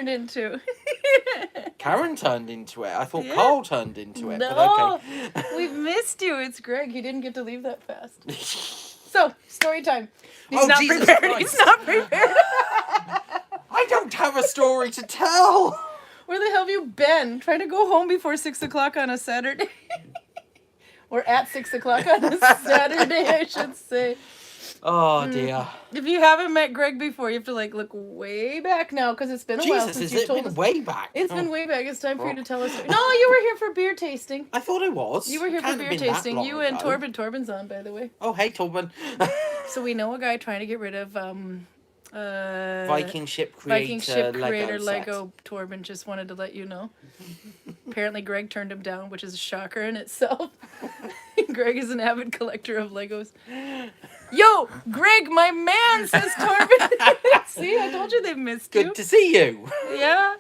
turned into? Karen turned into it. I thought Yeah. Karl turned into it. No, But okay. we've missed you. It's Greg. He didn't get to leave that fast. So, story time. He's Oh, not Jesus prepared. Christ. He's not prepared. I don't have a story to tell. Where the hell have you been? Trying to go home before 6 o'clock on a Saturday. Or at 6 o'clock on a Saturday, I should say. Oh, dear. If you haven't met Greg before, you have to look way back now because it's been a while Jesus, since has you it told been us. way back? It's been way back. It's time for you to tell us. No, you were here for beer tasting. I thought I was. You were here Can't for have beer been that tasting. long You and ago. Torben. Torben's on, by the way. Oh, hey, Torben. So we know a guy trying to get rid of Viking ship creator Lego. Torben just wanted to let you know. Apparently Greg turned him down, which is a shocker in itself. Greg is an avid collector of Legos. Yo, Greg, my man, says Torben. See, I told you they missed you. Good to see you. Yeah.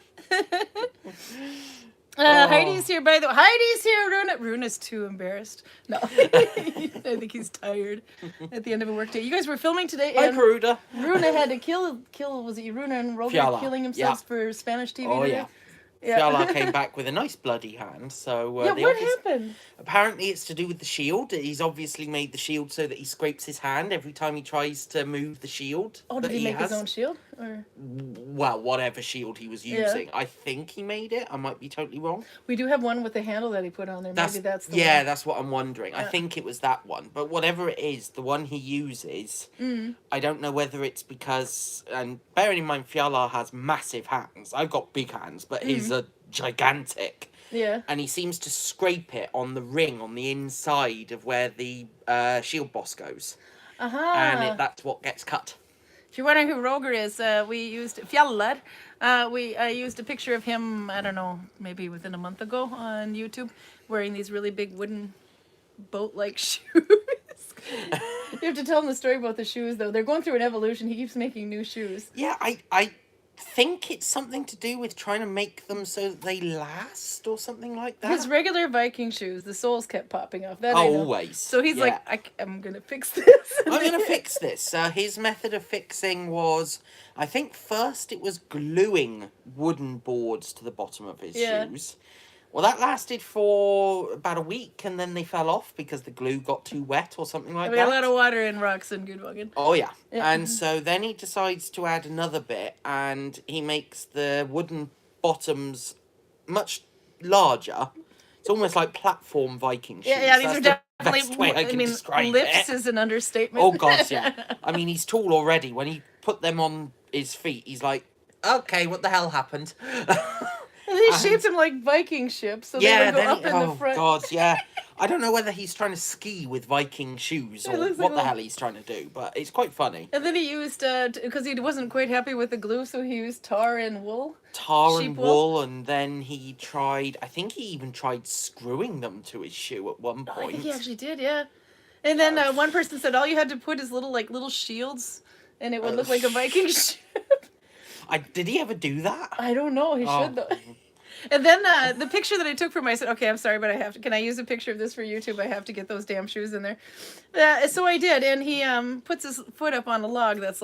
Heidi's here, by the way. Heidi's here. Runa's too embarrassed. No. I think he's tired at the end of a workday. You guys were filming today. Hi, And Peruda. Runa had to kill, was it Runa and Roger Fiala. killing themselves for Spanish TV Oh, today? yeah. Yeah. Fiala came back with a nice bloody hand, so... Yeah, what happened? Apparently it's to do with the shield. He's obviously made the shield so that he scrapes his hand every time he tries to move the shield. Oh, did he make his own shield? Or? Well, whatever shield he was using. I think he made it. I might be totally wrong. We do have one with the handle that he put on there. Maybe that's the one. That's what I'm wondering. I think it was that one. But whatever it is, the one he uses, I don't know whether it's because... And bearing in mind, Fiala has massive hands. I've got big hands, but his are gigantic. Yeah. And he seems to scrape it on the ring on the inside of where the shield boss goes. Uh-huh. And that's what gets cut. If you're wondering who Roger is, we used Fjallad. I used a picture of him, I don't know, maybe within a month ago on YouTube, wearing these really big wooden boat-like shoes. You have to tell him the story about the shoes, though. They're going through an evolution. He keeps making new shoes. Yeah, I think it's something to do with trying to make them so that they last or something like that. His regular Viking shoes, the soles kept popping off. That I know. Always. So he's like, I'm going to fix this. I'm going to fix this. His method of fixing was, I think first it was gluing wooden boards to the bottom of his shoes. Well, that lasted for about a week, and then they fell off because the glue got too wet or something like that. We got a lot of water in rocks in Gudvangen. Oh, yeah. And so then he decides to add another bit, and he makes the wooden bottoms much larger. It's almost like platform Viking shoes. Yeah, these are definitely... Best way I can describe lifts it. is an understatement. Oh, God, yeah. I mean, he's tall already. When he put them on his feet, he's like, okay, what the hell happened? And they shaped them like Viking ships, so they would go up in the front. Oh, God, yeah. I don't know whether he's trying to ski with Viking shoes or what the hell he's trying to do, but it's quite funny. And then he used, because he wasn't quite happy with the glue, so he used tar and wool. Tar and wool, and then he tried, I think he even tried screwing them to his shoe at one point. I think he actually did, yeah. And then one person said all you had to put is little shields, and it would look like a Viking ship. Did he ever do that? I don't know. He should, though. And then the picture that I took for him, I said, okay, I'm sorry, but I have to. Can I use a picture of this for YouTube? I have to get those damn shoes in there. So I did, and he puts his foot up on a log that's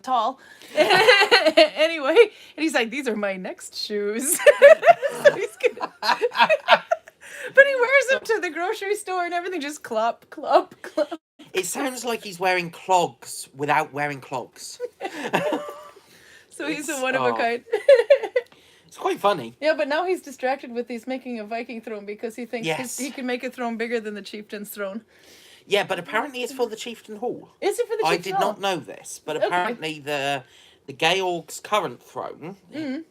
tall. Anyway, and he's like, these are my next shoes. So he's gonna... But he wears them to the grocery store and everything just clop, clop, clop. It sounds like he's wearing clogs without wearing clogs. So he's a one of a kind. It's quite funny. Yeah, but now he's distracted with he's making a Viking throne because he thinks he can make a throne bigger than the chieftain's throne. Yeah, but apparently it's for the chieftain hall. Is it for the chieftain hall? I did not know this, but apparently the Georg's current throne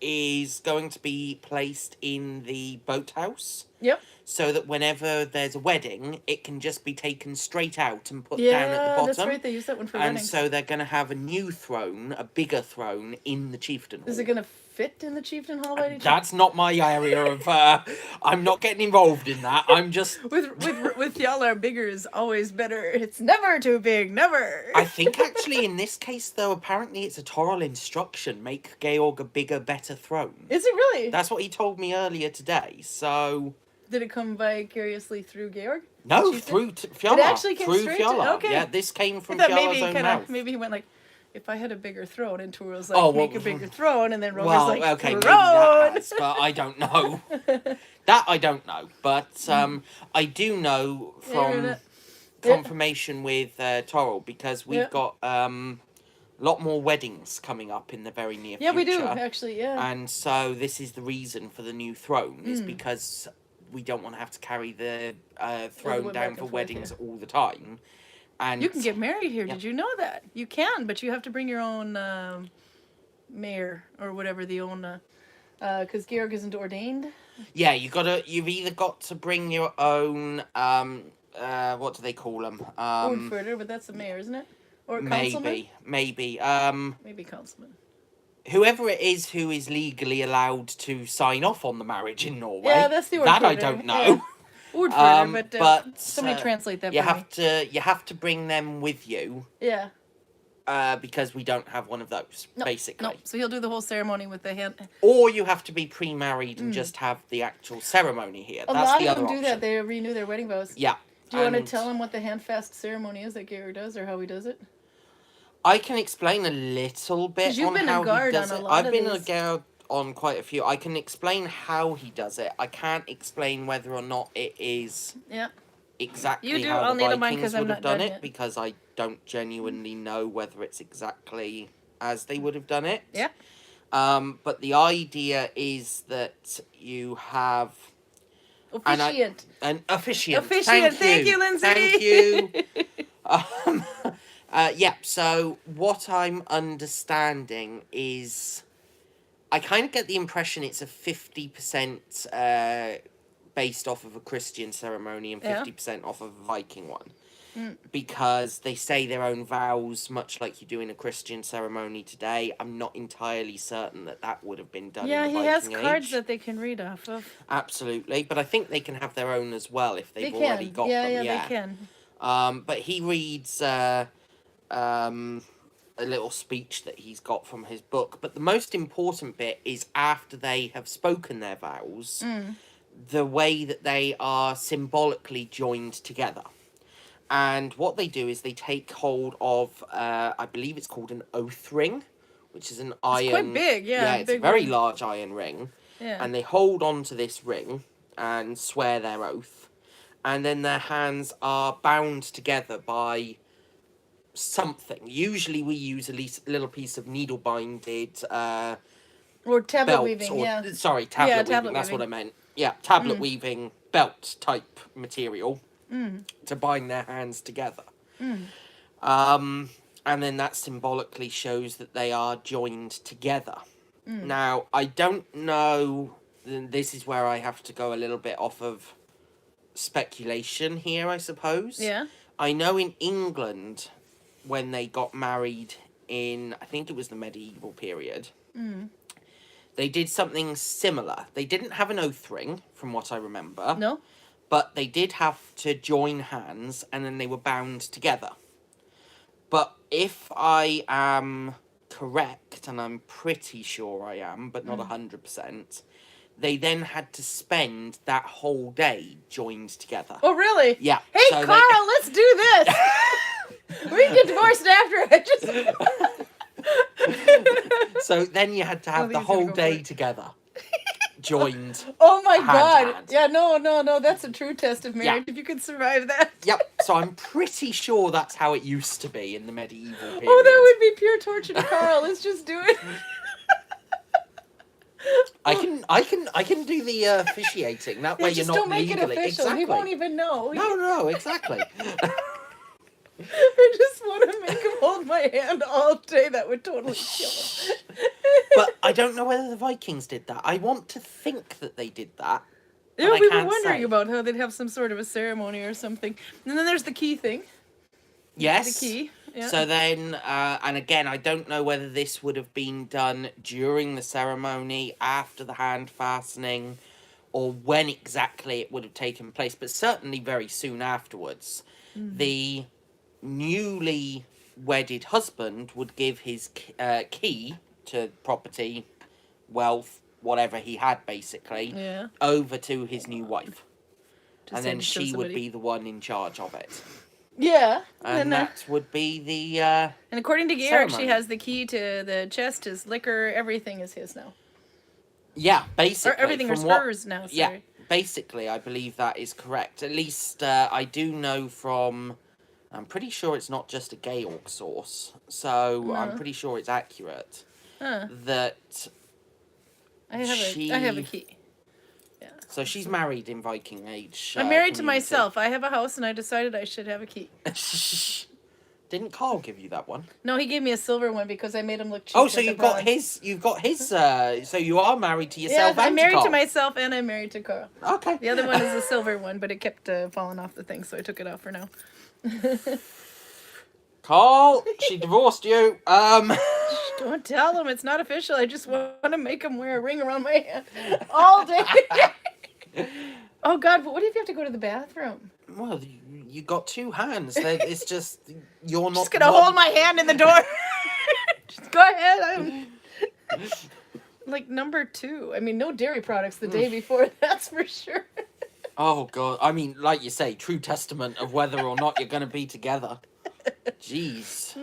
is going to be placed in the boathouse. Yep. So that whenever there's a wedding, it can just be taken straight out and put down at the bottom. That's right. They use that one for weddings. And so they're going to have a new throne, a bigger throne, in the chieftain hall. Is it going to fit in the chieftain hall? That's not my area of... I'm not getting involved in that. I'm just... With y'all, our bigger is always better. It's never too big. Never. I think actually in this case, though, apparently it's a Toril instruction. Make Georg a bigger, better throne. Is it really? That's what he told me earlier today, so... Did it come vicariously through Georg? No, through Fiala. It actually came through straight Fiala. to... Okay. Yeah, this came from Fiala's own mouth. Maybe he went like, Mm. if I had a bigger throne, and Tor was like, Oh, well, make a bigger throne, and then Roger's well, like, okay, maybe throne. that has, but I don't know. That I don't know, but I do know from confirmation with Toril, because we've got a lot more weddings coming up in the very near future. Yeah, we do, actually, yeah. And so this is the reason for the new throne, is because we don't want to have to carry the throne down for weddings all the time. And you can get married here. Did you know that? You can, but you have to bring your own mayor or whatever the own, because Georg isn't ordained. Yeah, you've either got to bring your own, what do they call them? Ordförder, but that's the mayor, isn't it? Or councilman? Maybe. Maybe councilman. Whoever it is who is legally allowed to sign off on the marriage in Norway. Yeah, that's the Ordförder. That I don't know. Ordförder, but somebody translate that for me. You have to bring them with you. Yeah. Because we don't have one of those, basically. No, so he'll do the whole ceremony with the hand. Or you have to be pre-married and just have the actual ceremony here. A lot of them do that. They renew their wedding vows. Yeah. Do you want to tell him what the handfast ceremony is that Georg does, or how he does it? I can explain a little bit on how he does it. I've been a guard on quite a few. I can explain how he does it. I can't explain whether or not it is exactly how the Vikings would have done it, because I don't genuinely know whether it's exactly as they would have done it. Yeah. But the idea is that you have officiant. An officiant. Thank you, Lindsay. Thank you. Yeah, so what I'm understanding is, I kind of get the impression it's a 50% based off of a Christian ceremony and 50% off of a Viking one. Because they say their own vows, much like you do in a Christian ceremony today. I'm not entirely certain that would have been done in the Viking age. Yeah, he has cards that they can read off of. Absolutely, but I think they can have their own as well if they've already got them. Yeah, they can. But he reads a little speech that he's got from his book. But the most important bit is after they have spoken their vows, the way that they are symbolically joined together. And what they do is they take hold of, I believe it's called an oath ring, which is an iron... It's quite big, Yeah, it's a very large iron ring. Yeah. And they hold on to this ring and swear their oath. And then their hands are bound together by something. Usually we use a little piece of needle-binded... or tablet weaving, Sorry, tablet weaving, that's what I meant. Yeah, tablet weaving belt-type material. To bind their hands together. And then that symbolically shows that they are joined together. Now, I don't know, this is where I have to go a little bit off of speculation here, I suppose. Yeah. I know in England, when they got married in, I think it was the medieval period, they did something similar. They didn't have an oath ring, from what I remember. No? But they did have to join hands, and then they were bound together. But if I am correct, and I'm pretty sure I am, but not 100%, they then had to spend that whole day joined together. Oh, really? Yeah. Hey, so Karl, let's do this! We can get divorced after it. So then you had to have the whole day together. Joined. Oh my God! Yeah, no, that's a true test of marriage. If you could survive that. Yep. So I'm pretty sure that's how it used to be in the medieval period. Oh, that would be pure torture to Karl. Let's just do it. I can do the officiating. That way you're not don't make legally. It official. Exactly. He won't even know. No, exactly. I just want to make him hold my hand all day. That would totally kill him. But I don't know whether the Vikings did that. I want to think that they did that. Yeah, we were wondering about how they'd have some sort of a ceremony or something. And then there's the key thing. Yes. The key. Yeah. So then, and again, I don't know whether this would have been done during the ceremony, after the hand fastening, or when exactly it would have taken place, but certainly very soon afterwards. The newly wedded husband would give his key to property, wealth, whatever he had, basically, over to his new wife. And then she would be the one in charge of it. Yeah. And that would be the and according to Garrick, she ceremony. has the key to the chest, his liquor, everything is his now. Yeah, Or basically. everything is hers now, sorry. Yeah, basically, I believe that is correct. At least I do know from... I'm pretty sure it's not just a Georg source, so I'm pretty sure it's accurate. That I have a key. Yeah. So she's married in Viking age. I'm married to community. myself. I have a house, and I decided I should have a key. Didn't Karl give you that one? No, he gave me a silver one because I made him look cheap. Oh, so you've got his. You've got his. So you are married to yourself. Yeah, I'm and married to to Karl. myself, and I'm married to Karl. Okay. The other one is a silver one, but it kept falling off the thing, so I took it off for now. Karl, she divorced you. Don't tell him it's not official. I just want to make him wear a ring around my hand all day. Oh God! But what if you have to go to the bathroom? Well, you got two hands. It's just you're not. Just gonna hold my hand in the door. Just go ahead. I'm like number 2. I mean, no dairy products the day before. That's for sure. Oh God! I mean, like you say, true testament of whether or not you're going to be together. Jeez.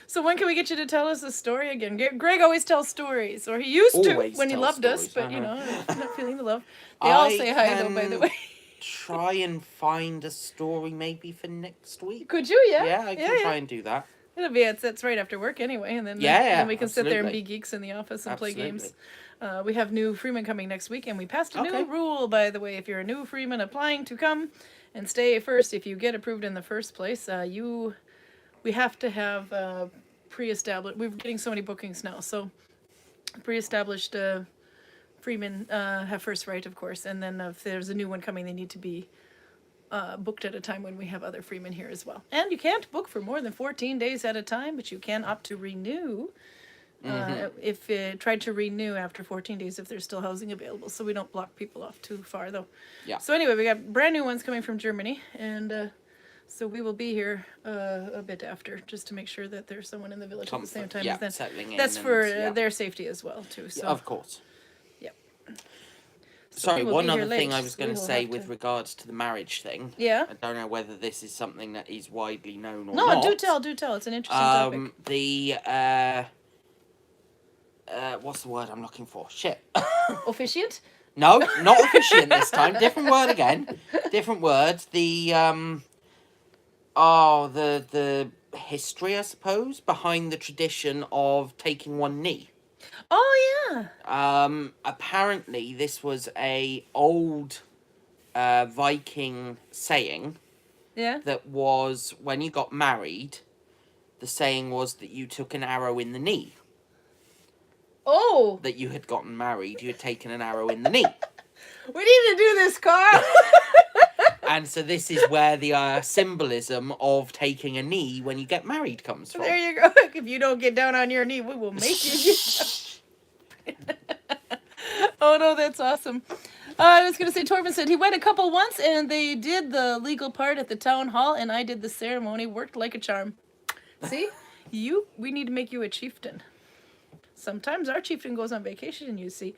So when can we get you to tell us a story again? Greg always tells stories, or he used to Always when he tells loved us. stories, But you know, I'm not feeling the love. They all say hi though, by the way. Try and find a story maybe for next week. Could you? Yeah. Yeah, I can try and do that. It'll be it's right after work anyway, and then then we can sit there and be geeks in the office and play games. We have new freemen coming next week, and we passed a new rule, by the way. If you're a new freeman applying to come and stay first, if you get approved in the first place, we have to have pre-established. We're getting so many bookings now, so pre-established freemen have first right, of course, and then if there's a new one coming, they need to be booked at a time when we have other freemen here as well. And you can't book for more than 14 days at a time, but you can opt to renew. If tried to renew after 14 days if there's still housing available, so we don't block people off too far though. Yeah. So anyway, we got brand new ones coming from Germany, and so we will be here a bit after, just to make sure that there's someone in the village at the same time as them. Settling in. That's for their safety as well too. So of course. Yep. Sorry, one other thing I was going to say with regards to the marriage thing. Yeah. I don't know whether this is something that is widely known or not. not. No, do tell. It's an interesting topic. What's the word I'm looking for? Shit. Officiant? No, not officiant this time. Different word again. Different words. The history, I suppose, behind the tradition of taking one knee. Oh yeah. Apparently this was a old Viking saying. Yeah. That was when you got married, the saying was that you took an arrow in the knee. Oh. That you had gotten married, you had taken an arrow in the knee. We need to do this, Karl. And so this is where the symbolism of taking a knee when you get married comes from. There you go. If you don't get down on your knee, we will make you get down. Oh no, that's awesome. I was going to say, Torben said he wed a couple once, and they did the legal part at the town hall, and I did the ceremony. Worked like a charm. See? We need to make you a chieftain. Sometimes our chieftain goes on vacation, you see.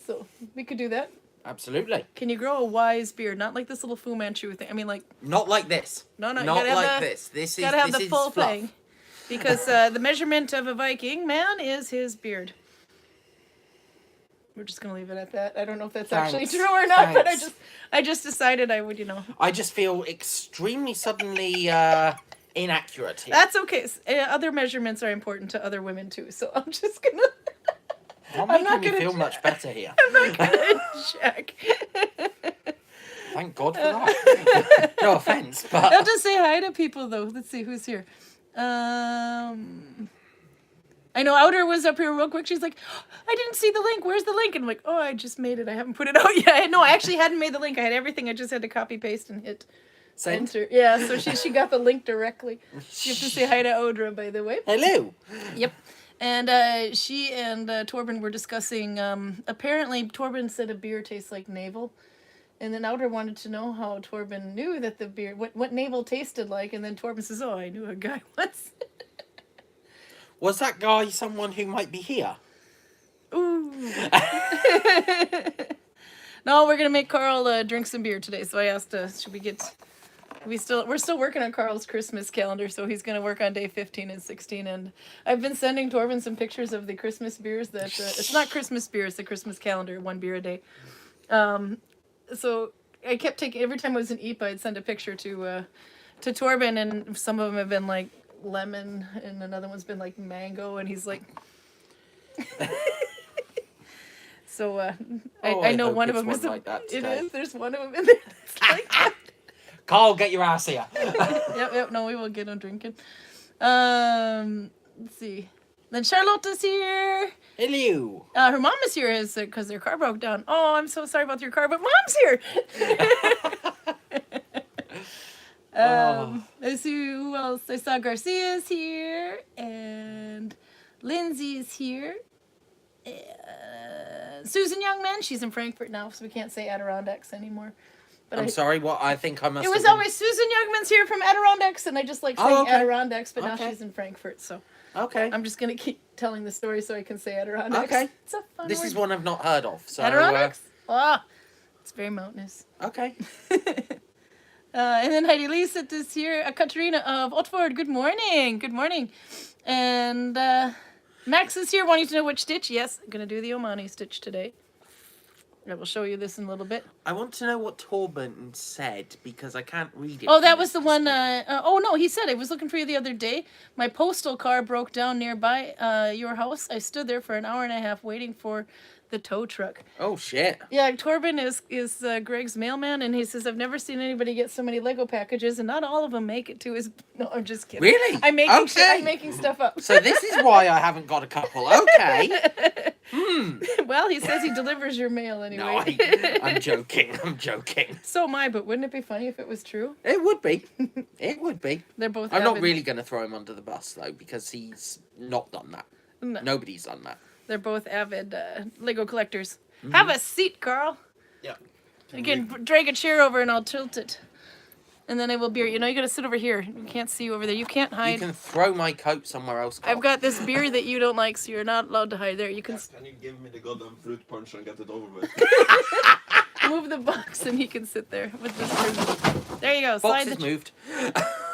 So, we could do that. Absolutely. Can you grow a wise beard? Not like this little Fu Manchu thing. I mean, like... Not like this. No, not you gotta like have this. This is gotta have the full fluff. thing. Because the measurement of a Viking man is his beard. We're just going to leave it at that. I don't know if that's actually true or not, but I just decided I would, you know. I just feel extremely suddenly inaccurate here. That's okay. Other measurements are important to other women too, so I'm just going to... I'm not making me feel much better here. I'm not going to check. Thank God for that. No offense, but... I'll just say hi to people, though. Let's see who's here. I know Outer was up here real quick. She's like, oh, I didn't see the link. Where's the link? And I'm like, oh, I just made it. I haven't put it out yet. No, I actually hadn't made the link. I had everything. I just had to copy, paste, and hit enter. Yeah, so she got the link directly. You have to say hi to Audra, by the way. Hello. Yep. And she and Torben were discussing, apparently Torben said a beer tastes like navel. And then Outer wanted to know how Torben knew that the beer, what navel tasted like. And then Torben says, oh, I knew a guy once. Was that guy someone who might be here? Ooh. No, we're going to make Karl drink some beer today. So I asked, should we get We're still working on Karl's Christmas calendar, so he's going to work on day 15 and 16. And I've been sending Torben some pictures of the Christmas beers. That it's not Christmas beer; it's the Christmas calendar, 1 beer a day. So I kept taking every time I was in IPA, I'd send a picture to Torben, and some of them have been like lemon, and another one's been like mango, and he's like. So I know one of them is like that it today. is. There's one of them in there that's like that. Karl, get your ass here. Yep. No, we will get him drinking. Let's see. Then Charlotte's here. Hello. Her mom is here because their car broke down. Oh, I'm so sorry about your car, but mom's here. Let's see who else. I saw Garcia's here and Lindsay's here. Susan Youngman, she's in Frankfurt now, so we can't say Adirondacks anymore. But I'm sorry, what? I think I must It was have always Susan Youngman's here from Adirondacks, and I just like saying Adirondacks, but now she's in Frankfurt, so Okay. I'm just going to keep telling the story so I can say Adirondacks. Okay. It's a fun This word. is one I've not heard of. So, Adirondacks? It's very mountainous. Okay. And then Heidi Lisa is here. Katarina of Otford, good morning. Good morning. And Max is here wanting to know which stitch. Yes, I'm going to do the Omani stitch today. I will show you this in a little bit. I want to know what Torben said because I can't read it. Oh, that was the one. Oh, no, he said, I was looking for you the other day. My postal car broke down nearby your house. I stood there for an hour and a half waiting for the tow truck. Oh, shit. Yeah, Torben is Greg's mailman, and he says, I've never seen anybody get so many Lego packages, and not all of them make it to his... No, I'm just kidding. Really? I'm making stuff up. So this is why I haven't got a couple. Okay. Well, he says he delivers your mail anyway. No, I'm joking. I'm joking. So am I, but wouldn't it be funny if it was true? It would be. It would be. They're both I'm not avid- really going to throw him under the bus, though, because he's not done that. No. Nobody's done that. They're both avid Lego collectors. Have a seat, Karl. Yeah. You can drag a chair over and I'll tilt it. And then I will beer. You know, you got to sit over here. You can't see you over there. You can't hide. You can throw my coat somewhere else, Karl. I've got this beer that you don't like, so you're not allowed to hide there. You can Can you give me the goddamn fruit punch and get it over with? move the box and he can sit there with this beer. There you go. Box Slide is the... moved.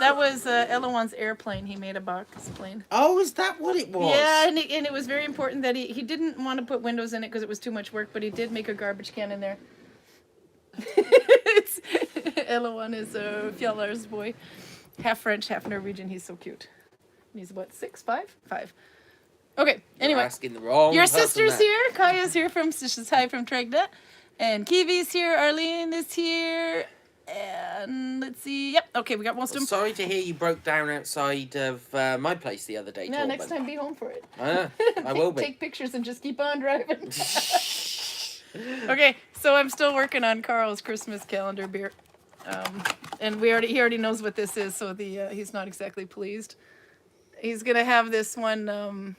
That was Elawan's airplane. He made a box plane. Oh, is that what it was? Yeah, and it was very important that he didn't want to put windows in it because it was too much work, but he did make a garbage can in there. Elawan is a Fjallar's boy. Half French, half Norwegian. He's so cute. He's what, 6'5"? 5. Okay, anyway. You're asking the wrong Your person sister's there. here. Kaya's here from Tregda. And Kiwi's here. Arlene is here. And let's see. Yep. Okay, we got most of them. Sorry to hear you broke down outside of my place the other day. No, Torben. next time be home for it. I will be. Take pictures and just keep on driving. Okay, so I'm still working on Karl's Christmas calendar beer. And he already knows what this is, so he's not exactly pleased. He's gonna have this one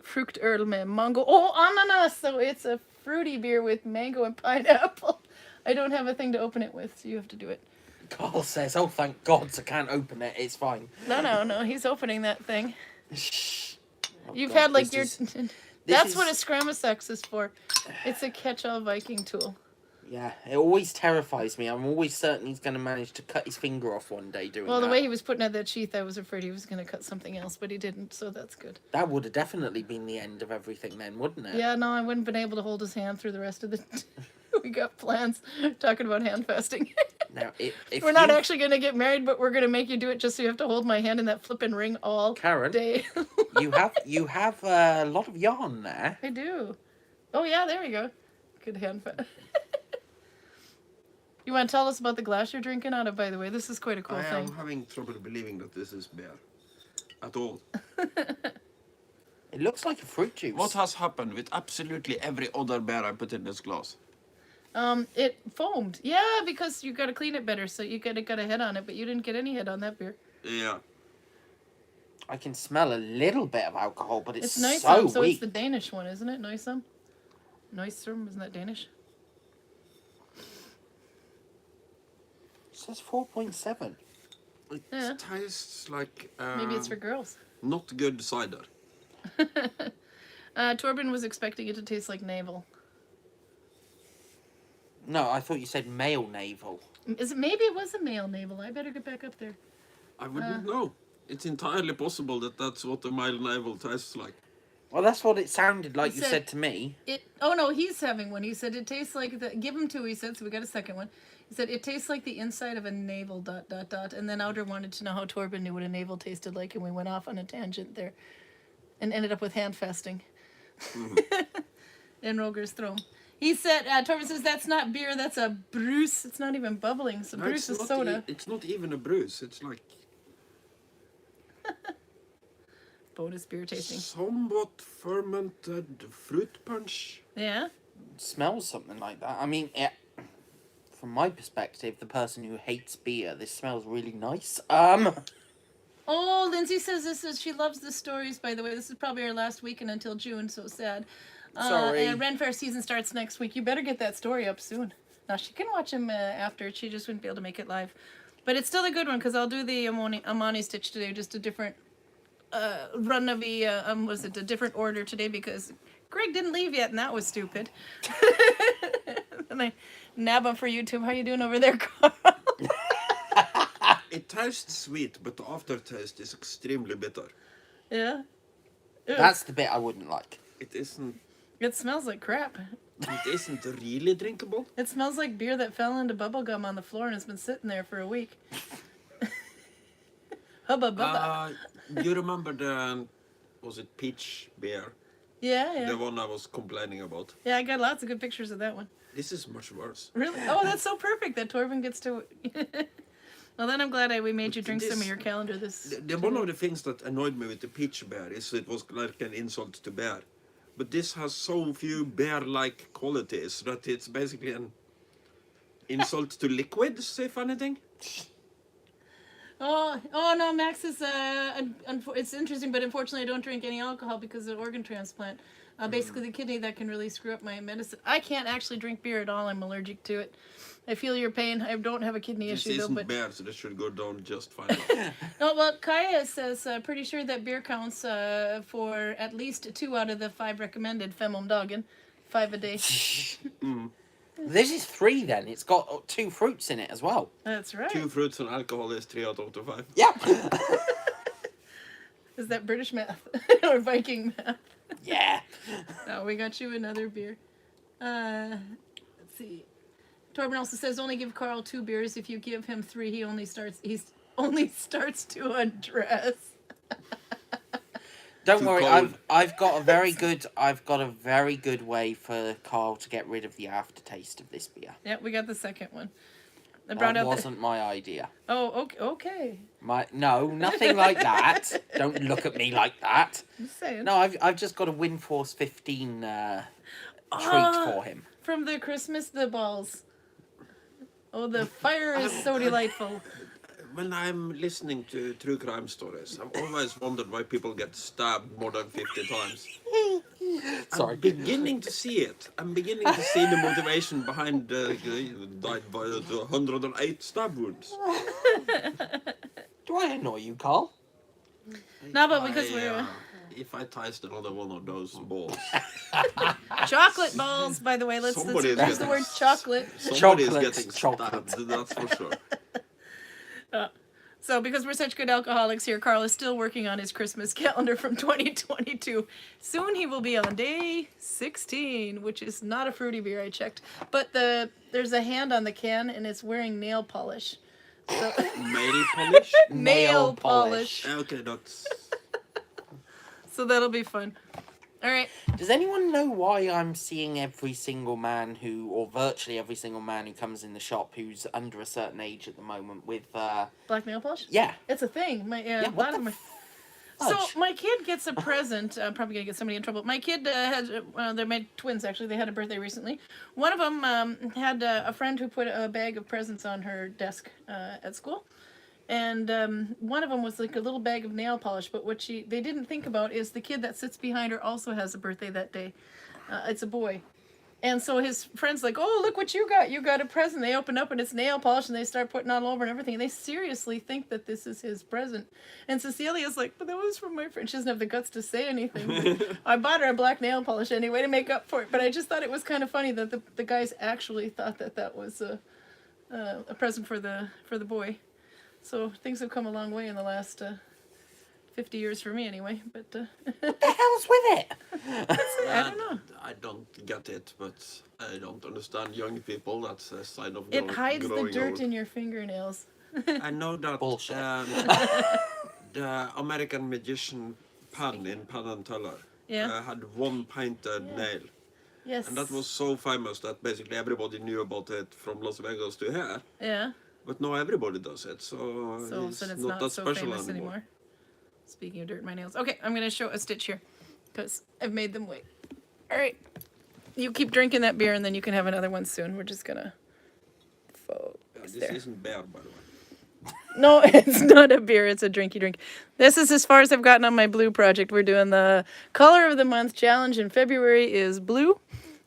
Fruchtöl med mango. Oh, ananas! So it's a fruity beer with mango and pineapple. I don't have a thing to open it with, so you have to do it. Karl says, "Oh, thank God, I can't open it. It's fine." No, he's opening that thing. Oh, You've God, had like this your... is- That's is- what a Scramasax is for. It's a catch-all Viking tool. Yeah, it always terrifies me. I'm always certain he's going to manage to cut his finger off one day doing Well, that. the way he was putting out that sheath, I was afraid he was going to cut something else, but he didn't, so that's good. That would have definitely been the end of everything then, wouldn't it? Yeah, no, I wouldn't have been able to hold his hand through the rest of the... We got plans talking about hand fasting. Now, if We're not you- actually going to get married, but we're going to make you do it just so you have to hold my hand in that flipping ring all Karin, day. you have a lot of yarn there. I do. Oh, yeah, there we go. Good hand fast. You want to tell us about the glass you're drinking out of, by the way? This is quite a cool I thing. am having trouble believing that this is beer. At all. It looks like a fruit juice. What has happened with absolutely every other beer I put in this glass? It foamed. Yeah, because you got to clean it better, so you got a head on it, but you didn't get any head on that beer. Yeah. I can smell a little bit of alcohol, but it's It's so Neusum, so weak. it's the Danish one, isn't it? Neusum? Neusum, isn't that Danish? It says 4.7. It Yeah. tastes like Maybe it's for girls. not good cider. Torben was expecting it to taste like navel. No, I thought you said male navel. Maybe it was a male navel. I better get back up there. I wouldn't know. It's entirely possible that that's what a male navel tastes like. Well, that's what it sounded like He you said- said to me. Oh no, he's having one. He said it tastes like the. Give him two. He said so. We got a second one. He said it tastes like the inside of a navel. ... And then Outer wanted to know how Torben knew what a navel tasted like, and we went off on a tangent there, and ended up with handfasting. In Roger's throne. He said, Torben says that's not beer. That's a Bruce. It's not even bubbling. So No, Bruce is not soda. it's not even a bruise. It's like Bonus beer tasting. somewhat fermented fruit punch. Yeah. Smells something like that. I mean, from my perspective, the person who hates beer, this smells really nice. Oh, Lindsay says she loves the stories, by the way. This is probably our last weekend until June, so sad. Sorry. And Ren Fair season starts next week. You better get that story up soon. Now, she can watch him after. She just wouldn't be able to make it live. But it's still a good one, because I'll do the Omani Stitch today, just a different run of a different order today, because Greg didn't leave yet, and that was stupid. And I nab him for YouTube. How you doing over there, Karl? It tastes sweet, but the aftertaste is extremely bitter. Yeah. That's the bit I wouldn't like. It isn't. It smells like crap. It isn't really drinkable. It smells like beer that fell into bubble gum on the floor and has been sitting there for a week. Hubba bubba. You remember was it peach beer? Yeah. The one I was complaining about. Yeah, I got lots of good pictures of that one. This is much worse. Really? Oh, that's so perfect that Torben gets to... Well, then I'm glad we made you drink some of This- your calendar this... One of the things that annoyed me with the peach beer is it was like an insult to beer. But this has so few beer-like qualities that it's basically an insult to liquids, if anything. Oh no, Max is... it's interesting, but unfortunately I don't drink any alcohol because of organ transplant. Basically the kidney that can really screw up my medicine. I can't actually drink beer at all. I'm allergic to it. I feel your pain. I don't have a kidney This issue though, isn't but... beer, so this should go down just fine. No, well, Kaya says, pretty sure that beer counts for at least 2 out of the 5 recommended, fem om dagen, 5 a day. This is 3 then. It's got 2 fruits in it as well. That's right. 2 fruits and alcohol is 3 out of the 5. Yeah. Is that British math? Or Viking math? Yeah. Oh, we got you another beer. Let's see. Torben also says only give Karl 2 beers. If you give him 3, he only starts to undress. Don't Too worry, cold. I've got a very good way for Karl to get rid of the aftertaste of this beer. Yeah, we got the second one. I brought That out wasn't my idea. Oh, okay. No, nothing like that. Don't look at me like that. I'm just saying. No, I've just got a Windforce 15 treat for him. From the Christmas, the balls. Oh, the fire is so delightful. When I'm listening to true crime stories, I've always wondered why people get stabbed more than 50 times. Sorry. I'm beginning to see it. I'm beginning to see the motivation behind died by 108 stab wounds. Do I annoy you, Karl? No, but because we're If I taste another one of those balls, chocolate balls, by the way, let's Somebody is use the getting- word chocolate. somebody is Chocolate's getting chocolate. stabbed, that's for sure. So because we're such good alcoholics here, Karl is still working on his Christmas calendar from 2022. Soon he will be on day 16, which is not a fruity beer, I checked. But there's a hand on the can, and it's wearing nail polish. So, Nail polish? nail polish. Okay, that's... So that'll be fun. All right. Does anyone know why I'm seeing every single man or virtually every single man who comes in the shop who's under a certain age at the moment with, Black nail polish? yeah. It's a thing. A what lot the of my... fudge? So my kid gets a present. I'm probably gonna get somebody in trouble. My kid they're my twins actually. They had a birthday recently. One of them had a friend who put a bag of presents on her desk at school, and one of them was like a little bag of nail polish. But what they didn't think about is the kid that sits behind her also has a birthday that day. It's a boy. And so his friend's like, oh, look what you got. You got a present. They open up and it's nail polish and they start putting all over and everything. And they seriously think that this is his present. And Cecilia's like, but that was from my friend. She doesn't have the guts to say anything. I bought her a black nail polish anyway to make up for it. But I just thought it was kind of funny that the guys actually thought that was a present for the boy. So things have come a long way in the last 50 years for me anyway. But What the hell's with it? I don't know. I don't get it, but I don't understand young people. That's a sign of It hides the growing dirt old. in your fingernails. I know that Bullshit. the American magician Pan in Penn and Teller Yeah. had one painted nail. Yes. And that was so famous that basically everybody knew about it from Las Vegas to here. Yeah. But now everybody does it, so So it's it's not that so special famous anymore. anymore. Speaking of dirt in my nails. Okay, I'm going to show a stitch here because I've made them wait. All right. You keep drinking that beer and then you can have another one soon. We're just going to focus This there. isn't beer, by the way. No, it's not a beer. It's a drinky drink. This is as far as I've gotten on my blue project. We're doing the color of the month challenge in February is blue.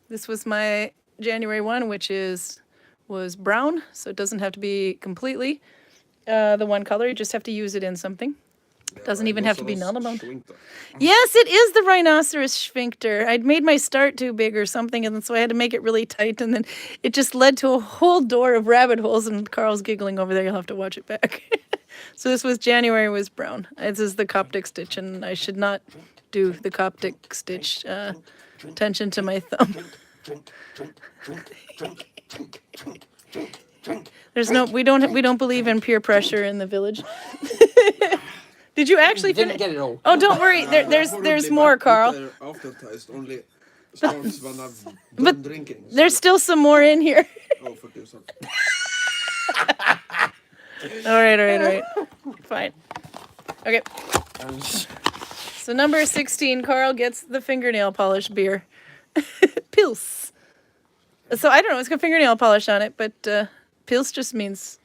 This was my January one, which was brown, so it doesn't have to be completely the one color. You just have to use it in something. Doesn't even have to be Nalbinding. Yes, it is the rhinoceros sphincter. I'd made my start too big or something, and so I had to make it really tight, and then it just led to a whole door of rabbit holes, and Karl's giggling over there. You'll have to watch it back. So this was January was brown. This is the Coptic stitch, and I should not do the Coptic stitch. Attention to my thumb. There's no, we don't believe in peer pressure in the village. Did you actually Didn't finish? get it all. Oh, don't worry. There's more, Karl. Aftertaste only starts when I've done But drinking. So There's still some more in here. oh, for two seconds. All right. Fine. Okay. So number 16, Karl gets the fingernail polish beer. Pils. So I don't know, it's got fingernail polish on it, but Pils just means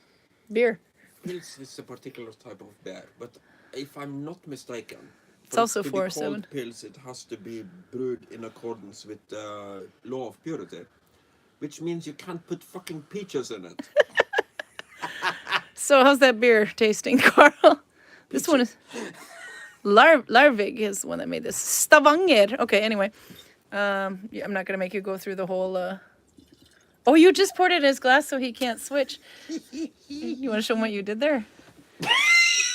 beer. Pils is a particular type of beer, but if I'm not mistaken, It's also to be 407. called Pils, it has to be brewed in accordance with the law of purity, which means you can't put fucking peaches in it. So how's that beer tasting, Karl? This one is Larvig is the one that made this. Stavanger. Okay, anyway. Yeah, I'm not gonna make you go through the whole Oh, you just poured it in his glass so he can't switch. You want to show him what you did there?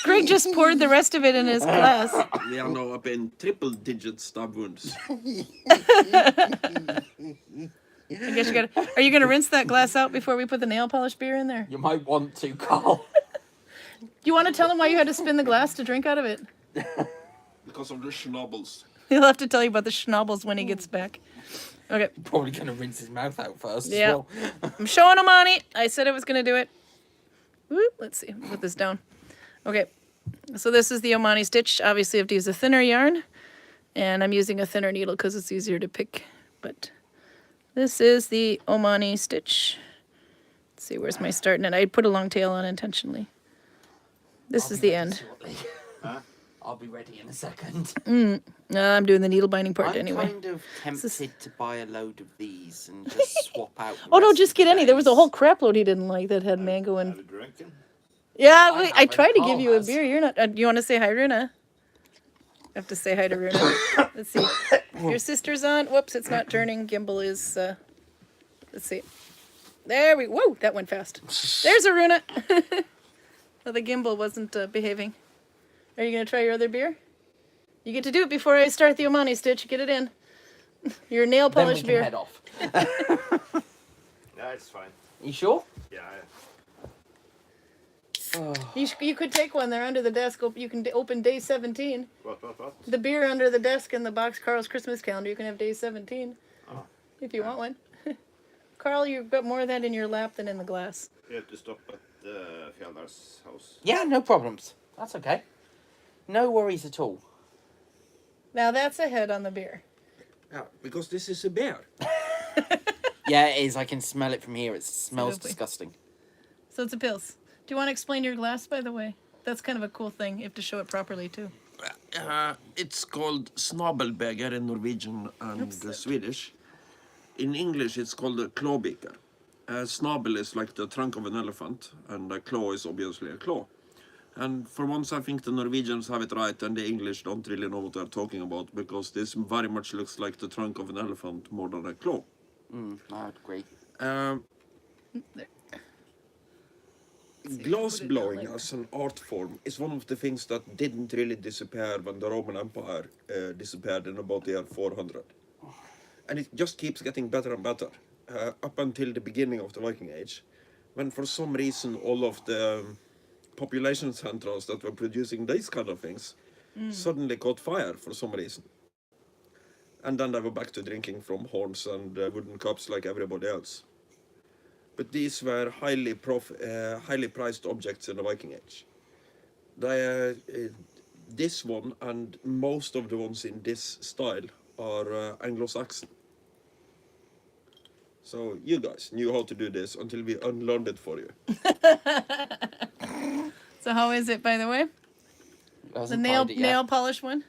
Greg just poured the rest of it in his glass. We are now up in triple-digit stab wounds. I guess you gotta. Are you gonna rinse that glass out before we put the nail polish beer in there? You might want to, Karl. You want to tell him why you had to spin the glass to drink out of it? Because of the schnabels. He'll have to tell you about the schnabels when he gets back. Okay. Probably going to rinse his mouth out first Yeah. as well. I'm showing Omani. I said I was gonna do it. Whoop, let's see. Put this down. Okay. So this is the Omani stitch. Obviously, I have to use a thinner yarn, and I'm using a thinner needle because it's easier to pick. But this is the Omani stitch. Let's see, where's my start? And I put a long tail on intentionally. This is the end. Huh? I'll be ready in a second. I'm doing the needle binding part I'm anyway. kind of tempted to buy a load of these and just swap out. the Oh no, rest just of get the any. There was a days. whole crap load he didn't like that had mango Have and. a drinking? Yeah, I wait, I haven't. tried to give Karl you a has. beer. You're not. You want to say hi, Runa? I have to say hi to Runa. Let's see. Your sister's on. Whoops, it's not turning. Gimbal is. Let's see. There we. Whoa, that went fast. There's a Runa. Oh, the gimbal wasn't behaving. Are you gonna try your other beer? You get to do it before I start the Omani stitch. Get it in. Your nail Then we polish can beer. head off. Yeah, it's fine. You sure? Yeah. You could take one. They're under the desk. You can open day 17. What? The beer under the desk in the box, Karl's Christmas calendar. You can have day 17 if you want one. Karl, you've got more of that in your lap than in the glass. You have to stop at Fjallar's house. Yeah, no problems. That's okay. No worries at all. Now that's a head on the beer. Yeah, because this is a beer. Yeah, it is. I can smell it from here. It smells Lovely. disgusting. So it's a Pils. Do you want to explain your glass, by the way? That's kind of a cool thing. You have to show it properly, too. It's called snabelbeger in Norwegian and Swedish. In English, it's called a clawbeaker. Snabel is like the trunk of an elephant, and a claw is obviously a claw. And for once, I think the Norwegians have it right, and the English don't really know what they're talking about, because this very much looks like the trunk of an elephant more than a claw. I would agree. glass Put it down blowing like as an art form is one of the things that didn't really disappear when the Roman Empire disappeared in about the year 400. And it just keeps getting better and better up until the beginning of the Viking Age, when for some reason all of the population centers that were producing these kind of things suddenly caught fire for some reason. And then they were back to drinking from horns and wooden cups like everybody else. But these were highly priced objects in the Viking Age. This one and most of the ones in this style are Anglo-Saxon. So you guys knew how to do this until we unlearned it for you. So how is it, by the way? The nail polish one?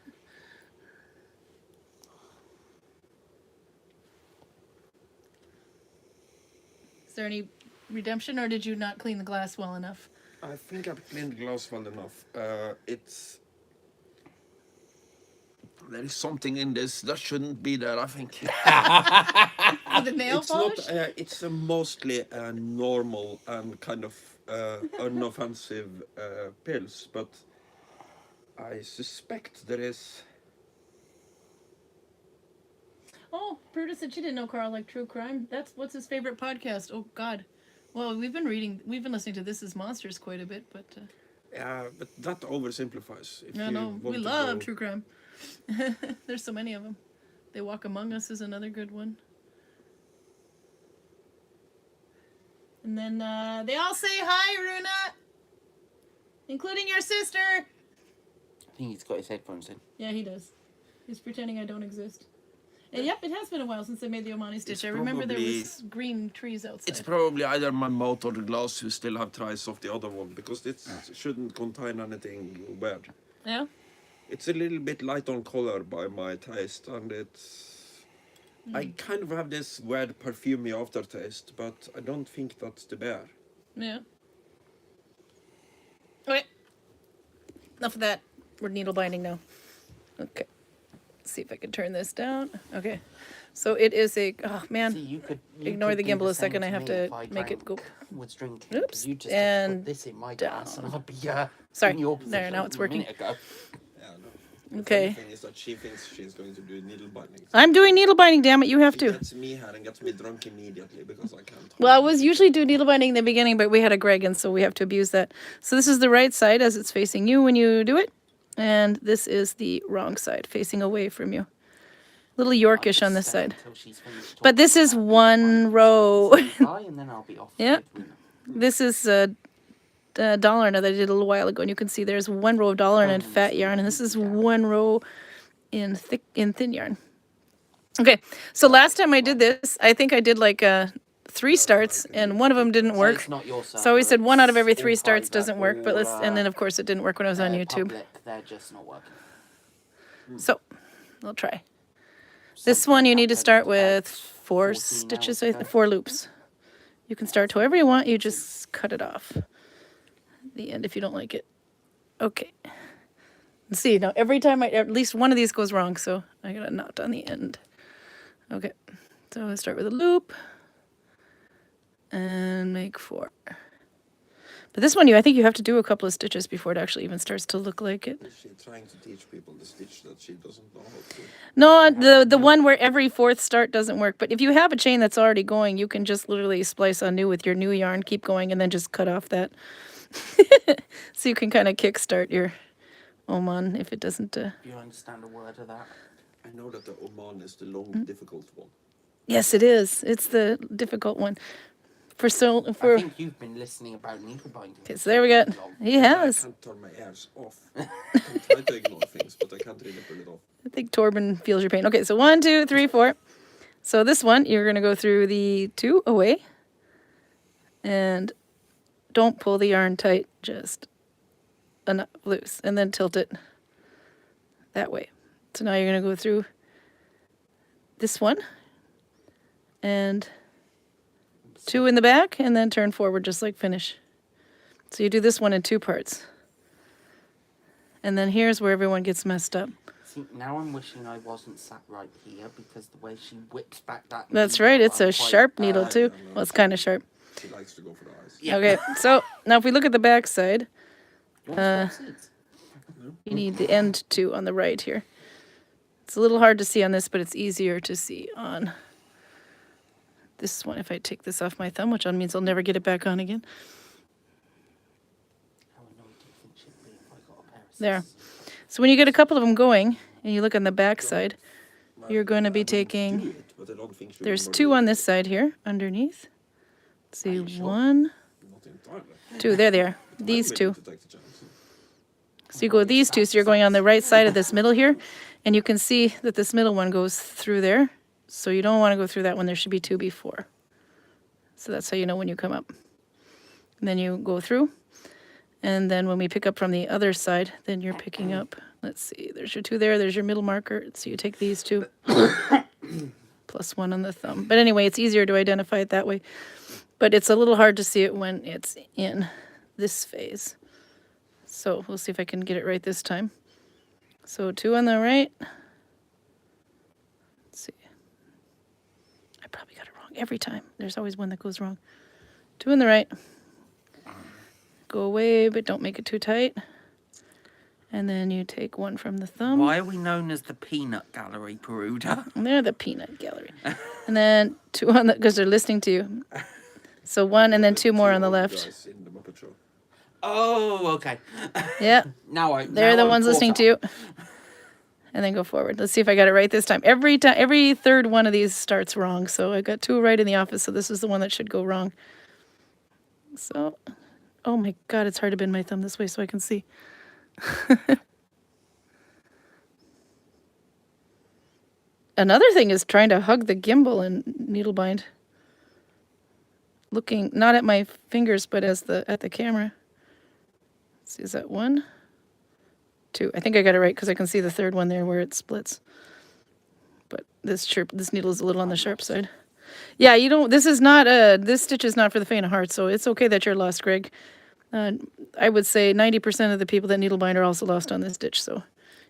Is there any redemption, or did you not clean the glass well enough? I think I've cleaned the glass well enough. There is something in this that shouldn't be there, I think. The nail polish? It's mostly a normal and kind of unoffensive pills, but I suspect there is... Oh, Pruda said she didn't know Karl liked true crime. What's his favorite podcast? Oh, God. Well, we've been listening to This Is Monsters quite a bit, but... Yeah, but that oversimplifies. No, we love true crime. There's so many of them. They Walk Among Us is another good one. And then they all say hi, Runa! Including your sister! I think he's got his headphones in. Yeah, he does. He's pretending I don't exist. And yep, it has been a while since I made the Omani stitch. I remember there was green trees outside. It's probably either my mouth or the glass who still have traces of the other one, because it shouldn't contain anything weird. Yeah? It's a little bit light on color by my taste, and it's... I kind of have this weird perfumey aftertaste, but I don't think that's the bear. Yeah. Okay. Enough of that. We're needle binding now. Okay. Let's see if I can turn this down. Okay. So it is a... Oh, man. See, you Ignore could the do gimbal a same second. I have me to if I make it go... was drinking. Oops. You just And put this in my glass and I'd be sorry. in your There, now position it's a working. minute ago. Yeah, no. Okay. The funny thing is that she thinks she's going to do needle binding. I'm doing needle binding, damn it. You have She to. gets me here and gets me drunk immediately because I can't. Well, I was usually do needle binding in the beginning, but we had a Greg, and so we have to abuse that. So this is the right side as it's facing you when you do it. And this is the wrong side, facing away from you. Little Yorkish on this side. But this is one row. And then I'll be off. Yeah. This is a dollar that I did a little while ago, and you can see there's one row of dollar and fat yarn, and this is one row in thin yarn. Okay, so last time I did this, I think I did like 3 starts, and one of them didn't work. So we said 1 out of every 3 starts doesn't work, but and then of course it didn't work when I was on YouTube. They're just not working. So we'll try. This one you need to start with 4 stitches, 4 loops. You can start however you want, you just cut it off at the end if you don't like it. Okay. See, now every time at least one of these goes wrong, so I got a knot on the end. Okay, so I start with a loop and make 4. But this one, I think you have to do a couple of stitches before it actually even starts to look like it. Is she trying to teach people the stitch that she doesn't know how to? No, the one where every 4th start doesn't work. But if you have a chain that's already going, you can just literally splice on new with your new yarn, keep going, and then just cut off that. So you can kind of kickstart your Oman if it doesn't... You understand a word of that? I know that the Oman is the long, difficult one. Yes, it is. It's the difficult one. I think you've been listening about needle binding. Okay, so there we go. He has. I can't turn my ears off. I can try to ignore things, but I can't really pull it off. I think Torben feels your pain. Okay, so 1, 2, 3, 4. So this one, you're going to go through the 2 away. And don't pull the yarn tight, just enough loose. And then tilt it that way. So now you're going to go through this one. And 2 in the back, and then turn forward just like finish. So you do this one in 2 parts. And then here's where everyone gets messed up. See, now I'm wishing I wasn't sat right here because the way she whips back that... That's right, it's a sharp needle too. Well, it's kind of sharp. She likes to go for the eyes. Yeah. Okay, so now if we look at the back side, You want to swap seats? you need the end 2 on the right here. It's a little hard to see on this, but it's easier to see on this one if I take this off my thumb, which means I'll never get it back on again. How annoyed do you think she'd be if I got a pair of There. scissors? So when you get a couple of them going, and you look on the back side, you're going to be taking, there's 2 on this side here, underneath. Let's see, you sure? 1, 2, there they are. These 2. So you go with these 2, so you're going on the right side of this middle here, and you can see that this middle one goes through there. So you don't want to go through that one, there should be 2 before. So that's how you know when you come up. And then you go through, and then when we pick up from the other side, then you're picking up, let's see, there's your 2 there, there's your middle marker, so you take these 2, plus 1 on the thumb. But anyway, it's easier to identify it that way. But it's a little hard to see it when it's in this phase. So we'll see if I can get it right this time. So 2 on the right. Let's see. I probably got it wrong every time. There's always one that goes wrong. 2 on the right. Go away, but don't make it too tight. And then you take 1 from the thumb. Why are we known as the peanut gallery, Peruda? And they're the peanut gallery. And then 2 on the, because they're listening to you. So 1 and then 2 more on the left. Oh, okay. Yeah. They're the I'm ones caught listening up. to you. And then go forward. Let's see if I got it right this time. Every 3rd one of these starts wrong. So I got 2 right in the office. So this is the one that should go wrong. So, oh my God, it's hard to bend my thumb this way so I can see. Another thing is trying to hug the gimbal and needlebind. Looking not at my fingers, but at the camera. Let's see, is that 1? 2. I think I got it right because I can see the 3rd one there where it splits. But this needle is a little on the sharp side. Yeah, you don't. This stitch is not for the faint of heart, so it's okay that you're lost, Greg. I would say 90% of the people that needlebind are also lost on this stitch, so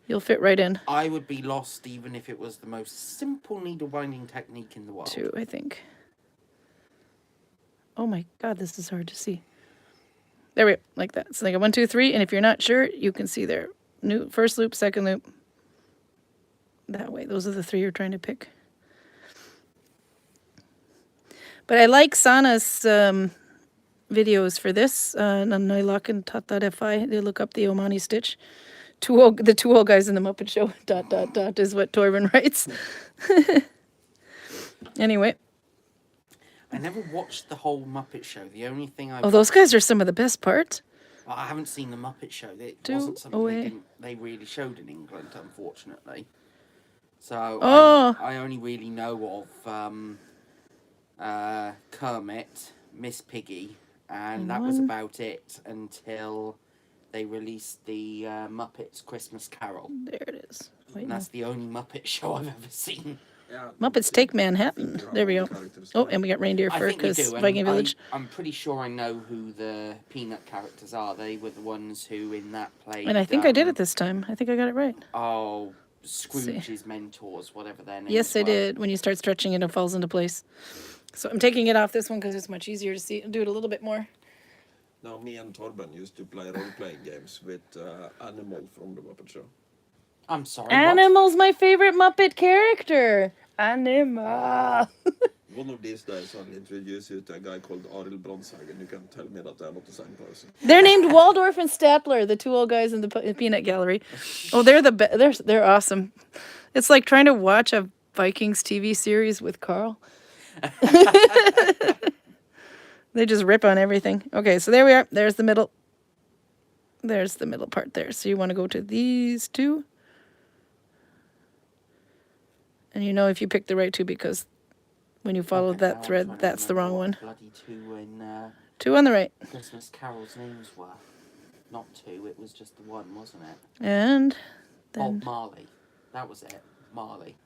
you'll fit right in. I would be lost even if it was the most simple needle binding technique in the world. 2, I think. Oh my God, this is hard to see. There we go, like that. So like a 1, 2, 3, and if you're not sure, you can see there. First loop, second loop. That way, those are the 3 you're trying to pick. But I like Sana's videos for this. Nailakan Tata.fi. They look up the Omani stitch. The 2 old guys in the Muppet Show. ... is what Torben writes. Anyway. I never watched the whole Muppet Show. The only thing I those guys are some of the best parts. Well, I haven't seen the Muppet Show. It 2 wasn't something away. they really showed in England, unfortunately. So I only really know of Kermit, Miss Piggy, and that was about it until they released the Muppets Christmas Carol. There it is. And that's the only Muppet show I've ever seen. Muppets Take Manhattan. There we go. Oh, and we got reindeer I fur think we because do, and Viking Village. I'm pretty sure I know who the Peanut characters are. They were the ones who in that played. And I think I did it this time. I think I got it right. Oh, Scrooge's mentors, whatever their names Yes, I were. did. When you start stretching it, it falls into place. So I'm taking it off this one because it's much easier to see. Do it a little bit more. Now, me and Torben used to play role-playing games with Animal from the Muppet Show. I'm sorry. Animal's my favorite Muppet character. Animal. One of these days I'll introduce you to a guy called Arild Bronshagen. You can tell me that they're not the same person. They're named Waldorf and Statler, the 2 old guys in the Peanut Gallery. Oh, they're awesome. It's like trying to watch a Vikings TV series with Karl. They just rip on everything. Okay, so there we are. There's the middle. There's the middle part there. So you want to go to these 2. And you know if you pick the right 2 because when you follow that thread, that's the wrong one. Bloody 2 in 2 on the right. Christmas Carol's names were. Not 2, it was just the 1, wasn't it? And then Marley. That was it. Marley.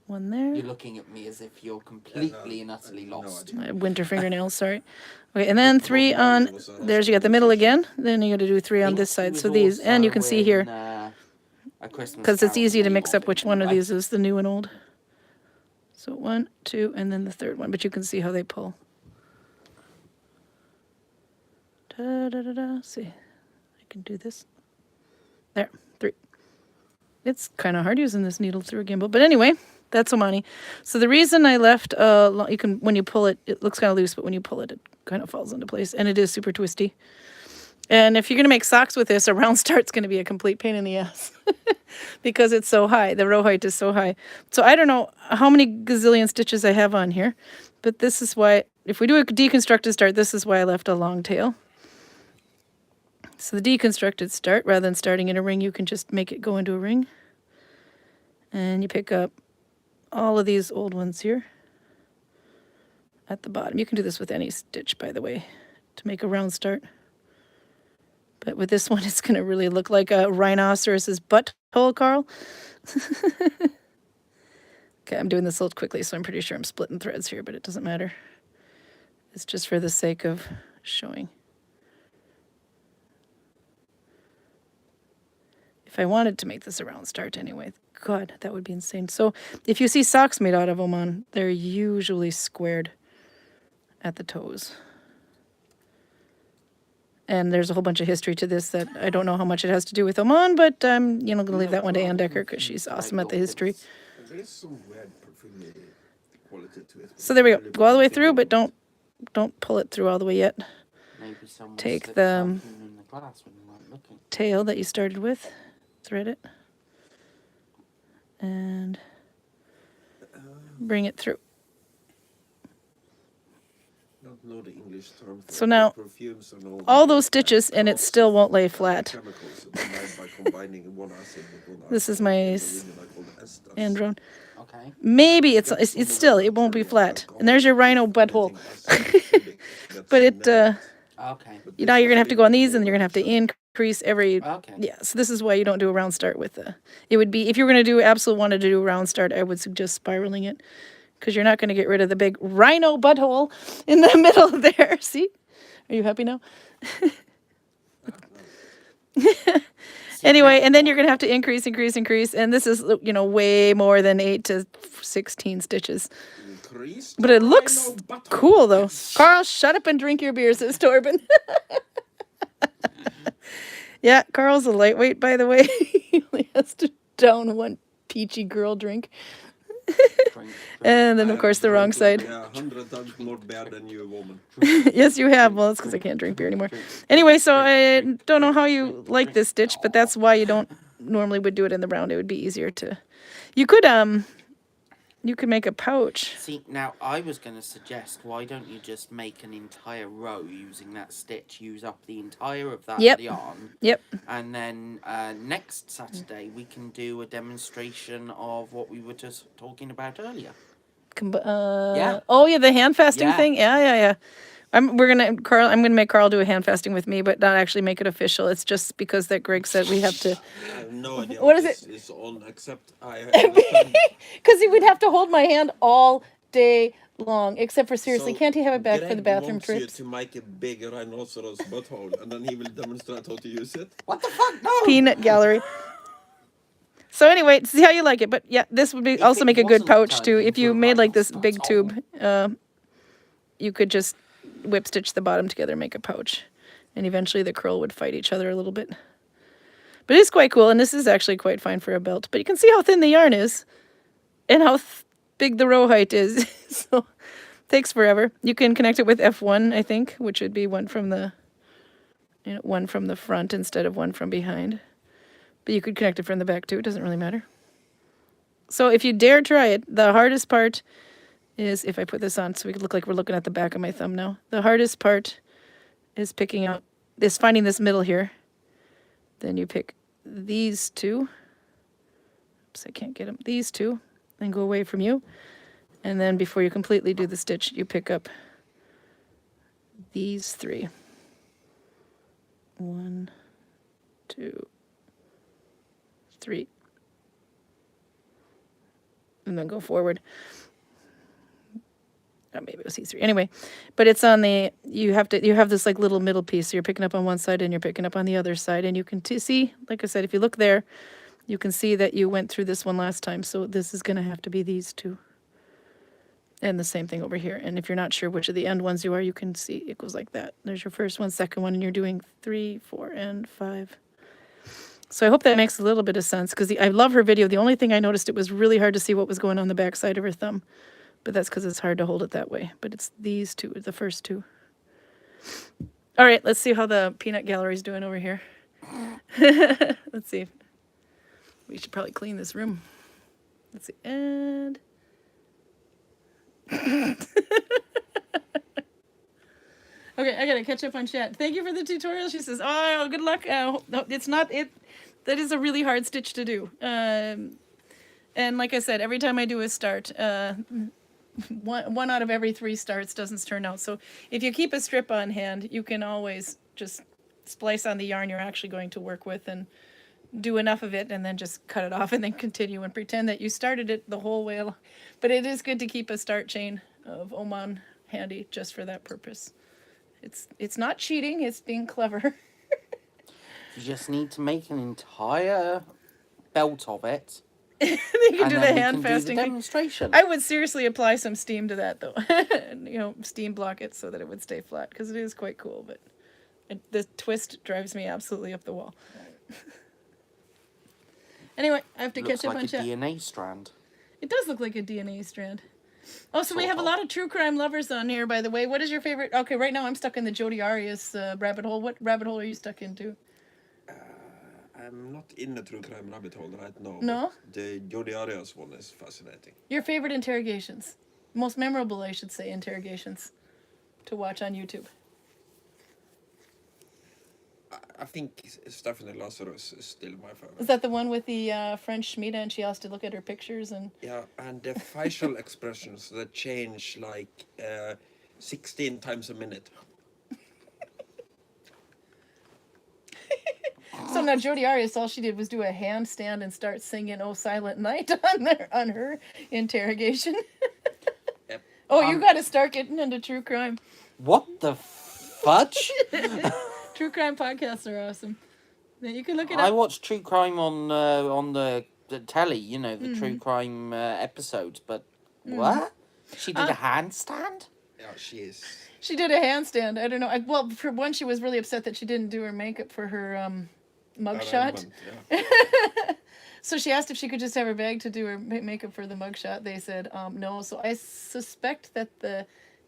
1 there. You're looking at me as if you're completely and utterly lost. Winter fingernails, sorry. Okay, and then 3 on, there's, you got the middle again. Then you got to do 3 on this side. So these, and you can see here, because it's easy to mix up which one of these is the new and old. So 1, 2, and then the 3rd one. But you can see how they pull. See, I can do this. There, 3. It's kind of hard using this needle through a gimbal, but anyway, that's Omani. So the reason I left, you can, when you pull it, it looks kind of loose, but when you pull it, it kind of falls into place, and it is super twisty. And if you're going to make socks with this, a round start's going to be a complete pain in the ass because it's so high. The row height is so high. So I don't know how many gazillion stitches I have on here, but this is why, if we do a deconstructed start, this is why I left a long tail. So the deconstructed start, rather than starting in a ring, you can just make it go into a ring. And you pick up all of these old ones here at the bottom. You can do this with any stitch, by the way, to make a round start. But with this one, it's going to really look like a rhinoceros's butthole, Karl. Okay, I'm doing this a little quickly, so I'm pretty sure I'm splitting threads here, but it doesn't matter. It's just for the sake of showing. If I wanted to make this a round start anyway, God, that would be insane. So if you see socks made out of Oman, they're usually squared at the toes. And there's a whole bunch of history to this that I don't know how much it has to do with Oman, but I'm going to leave that one to Ann Decker because she's awesome at the history. There is some weird perfume quality to it. So there we go. Go all the way through, but don't pull it through all the way yet. Maybe someone Take slipped the something in the glass when you weren't looking. tail that you started with, thread it, and bring it through. Don't know the English term for So now, perfumes and all those stitches, and it still won't lay flat. chemicals that are made by combining one acid with one This is alcohol. my In the winter, called esters. androne. Okay. Maybe it's still, it won't be flat. And there's your rhino butthole. But it, Okay. you know, you're going to have to go on these, and you're going to have to increase every, Okay. yeah, so this is why you don't do a round start with the, it would be, if you were going to do, absolutely wanted to do a round start, I would suggest spiraling it, because you're not going to get rid of the big rhino butthole in the middle there. See? Are you happy now? Anyway, and then you're going to have to increase, and this is, you know, way more than 8 to 16 stitches. Increased But it looks rhino butthole. cool, though. Karl, shut up and drink your beer, says Torben. Yeah, Karl's a lightweight, by the way. He only has to down one peachy girl drink. And then, of course, the wrong side. Yeah, 100 times more beer than you, woman. Yes, you have. Well, it's because I can't drink beer anymore. Anyway, so I don't know how you like this stitch, but that's why you don't normally would do it in the round. It would be easier to... You could make a pouch. See, now I was going to suggest, why don't you just make an entire row using that stitch, use up the entire of that Yep. yarn, Yep. and then next Saturday we can do a demonstration of what we were just talking about earlier. Yeah. Oh, yeah, the hand fasting Yeah. thing? Yeah. I'm gonna make Karl do a hand fasting with me, but not actually make it official. It's just because that Greg said we have to, I have no idea What is this it? is on, except I understand. because he would have to hold my hand all day long, except for seriously, So, can't he have it back for the Greg bathroom wants you trips? to make a big rhinoceros butthole, and then he will demonstrate how to use it. What the fuck? No! Peanut gallery. So anyway, see how you like it. But yeah, this would be If also it make a good wasn't pouch turned too. If into you a made like this rhinoceros big tube, butthole. you could just whip stitch the bottom together and make a pouch. And eventually the curl would fight each other a little bit. But it's quite cool, and this is actually quite fine for a belt. But you can see how thin the yarn is and how big the row height is. So takes forever. You can connect it with F1, I think, which would be one from the front instead of one from behind. But you could connect it from the back too. It doesn't really matter. So if you dare try it, the hardest part is, if I put this on so we could look like we're looking at the back of my thumb now. The hardest part is picking out this, finding this middle here. Then you pick these two. Oops, I can't get them. These two, and go away from you. And then before you completely do the stitch, you pick up these 3. 1, 2, 3. And then go forward. Oh, maybe it was E3. Anyway, but it's on the, you have this like little middle piece. So you're picking up on one side and you're picking up on the other side. And you can see, like I said, if you look there, you can see that you went through this one last time. So this is going to have to be these 2. And the same thing over here. And if you're not sure which of the end ones you are, you can see it goes like that. There's your first one, second one, and you're doing 3, 4, and 5. So I hope that makes a little bit of sense, because I love her video. The only thing I noticed, it was really hard to see what was going on the back side of her thumb. But that's because it's hard to hold it that way. But it's these two, the first two. All right, let's see how the peanut gallery's doing over here. Let's see. We should probably clean this room. Let's see. And... Okay, I gotta catch up on chat. Thank you for the tutorial. She says, "Oh, good luck." No, it's not it. That is a really hard stitch to do. And like I said, every time I do a start, one out of every 3 starts doesn't turn out. So if you keep a strip on hand, you can always just splice on the yarn you're actually going to work with and do enough of it, and then just cut it off and then continue and pretend that you started it the whole way along. But it is good to keep a start chain of Oman handy just for that purpose. It's not cheating, it's being clever. You just need to make an entire belt of it. You can do the hand fasting thing. Demonstration. I would seriously apply some steam to that, though. You know, steam block it so that it would stay flat, because it is quite cool. But the twist drives me absolutely up the wall. Anyway, I have to catch up on chat. Looks like a DNA strand. It does look like a DNA strand. Oh, so we have a lot of true crime lovers on here, by the way. What is your favorite? Okay, right now I'm stuck in the Jodi Arias rabbit hole. What rabbit hole are you stuck into? I'm not in the true crime rabbit hole right now. No? The Jodi Arias one is fascinating. Your favorite interrogations? Most memorable, I should say, interrogations to watch on YouTube. I think Stephanie Lazarus is still my favorite. Is that the one with the French Schmiede and she has to look at her pictures? And Yeah, and the facial expressions that change like 16 times a minute. So now Jodi Arias, all she did was do a handstand and start singing "Oh Silent Night" on her interrogation. Yep. Oh, you got to start getting into true crime. What the fudge? True crime podcasts are awesome. You can look it I up. watch true crime on the telly, you know, the true crime episodes, but what? She did a handstand? Yeah, she is. She did a handstand. I don't know. Well, for one, she was really upset that she didn't do her makeup for her mugshot. Yeah. So she asked if she could just have her bag to do her makeup for the mugshot. They said no. So I suspect that the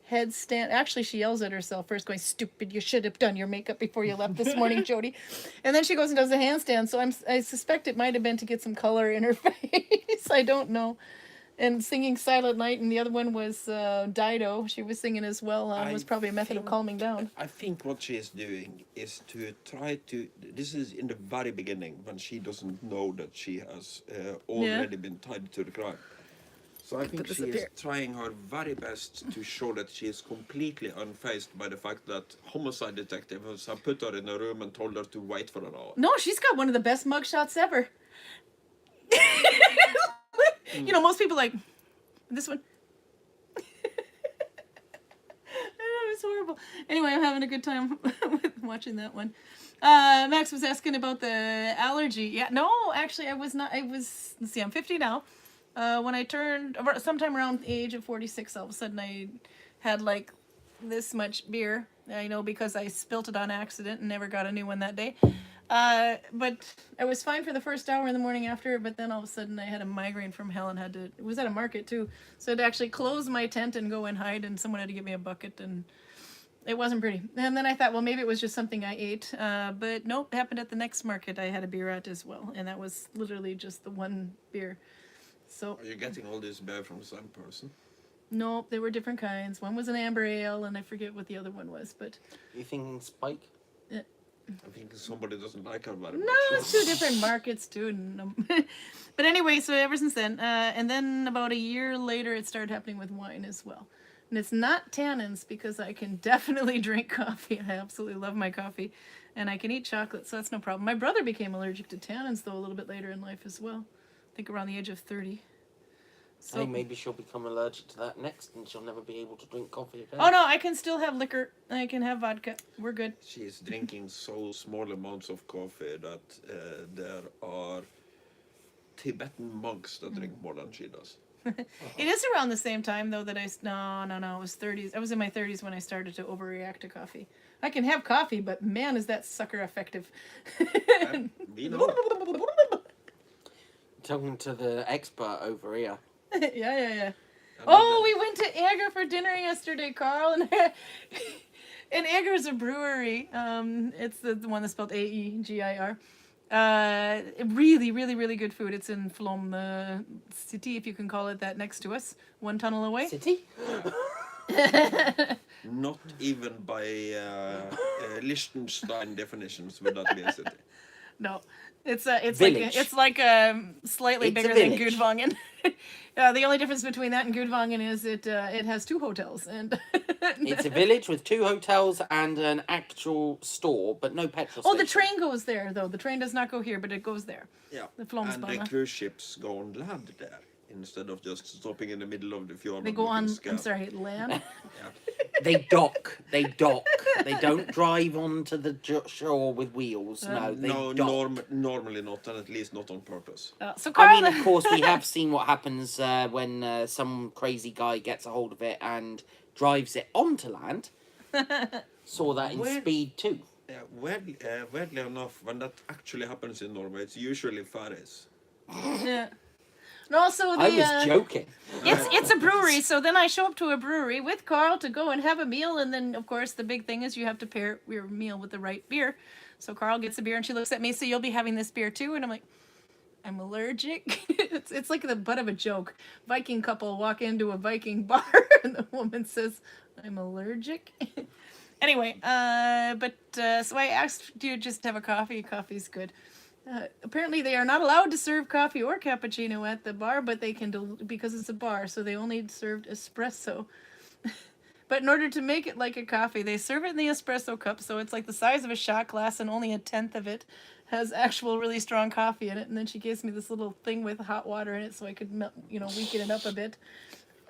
headstand... Actually, she yells at herself first, going, "Stupid, you should have done your makeup before you left this morning, Jodi." And then she goes and does a handstand. So I suspect it might have been to get some color in her face. I don't know. And singing Silent Night, and the other one was Dido. She was singing as well. Was probably a method of calming down. I think what she is doing is to try to... This is in the very beginning, when she doesn't know that she has already been tied to the crime. So I think she is trying her very best to show that she is completely unfazed by the fact that homicide detectives have put her in a room and told her to wait for an hour. No, she's got one of the best mugshots ever. You know, most people like this one. It's horrible. Anyway, I'm having a good time with watching that one. Max was asking about the allergy. Yeah, no, actually, I was not. Let's see, I'm 50 now. When I turned, sometime around the age of 46, all of a sudden I had like this much beer. I know because I spilt it on accident and never got a new one that day. But I was fine for the first hour in the morning after, but then all of a sudden I had a migraine from hell and it was at a market too. So I had to actually close my tent and go and hide, and someone had to give me a bucket, and it wasn't pretty. And then I thought, well, maybe it was just something I ate. But nope, it happened at the next market I had a beer at as well. And that was literally just the one beer. So Are you getting all this beer from the same person? nope, they were different kinds. One was an amber ale, and I forget what the other one was, but You thinking Spike? I think somebody doesn't like her very much. no, it's 2 different markets too. No. But anyway, so ever since then, and then about a year later, it started happening with wine as well. And it's not tannins, because I can definitely drink coffee. I absolutely love my coffee, and I can eat chocolate, so that's no problem. My brother became allergic to tannins though a little bit later in life as well. I think around the age of 30. So, Hey, maybe she'll become allergic to that next, and she'll never be able to drink coffee again. oh no, I can still have liquor. I can have vodka. We're good. She is drinking so small amounts of coffee that there are Tibetan monks that drink more than she does. It is around the same time though that no, it was 30s. I was in my 30s when I started to overreact to coffee. I can have coffee, but man, is that sucker effective. We know. Talking to the expert over here. Yeah. Oh, we went to Egger for dinner yesterday, Karl, and and Egger's a brewery. It's the one that's spelled Aegir. Really, really, really good food. It's in Flom city, if you can call it that, next to us, one tunnel away. City? Not even by Liechtenstein definitions would that be a city. No, it's like slightly It's a bigger than village. Gudvangen. The only difference between that and Gudvangen is it has 2 hotels and. It's a village with 2 hotels and an actual store, but no petrol Oh, station. the train goes there though. The train does not go here, but it goes there. Yeah. The And Flåmsbana. the cruise ships go on land there instead of just stopping in the middle of the fjord. They and go looking on. scared. I'm sorry, land. Yeah. They dock. They don't drive onto the shore with wheels. No, they No, dock. normally not, and at least not on purpose. So Karl, I mean, of course, we have seen what happens when some crazy guy gets a hold of it and drives it onto land. Saw that in Where- Speed 2. Yeah, weirdly enough, when that actually happens in Norway, it's usually ferries. yeah. And also the I was joking. it's a brewery, so then I show up to a brewery with Karl to go and have a meal, and then of course the big thing is you have to pair your meal with the right beer. So Karl gets a beer and she looks at me, so you'll be having this beer too, and I'm like, I'm allergic. it's like the butt of a joke. Viking couple walk into a Viking bar and the woman says, I'm allergic. Anyway, so I asked, do you just have a coffee? Coffee's good. Apparently they are not allowed to serve coffee or cappuccino at the bar, but they can because it's a bar, so they only served espresso. But in order to make it like a coffee, they serve it in the espresso cup, so it's like the size of a shot glass and only a tenth of it has actual really strong coffee in it. And then she gives me this little thing with hot water in it so I could weaken it up a bit.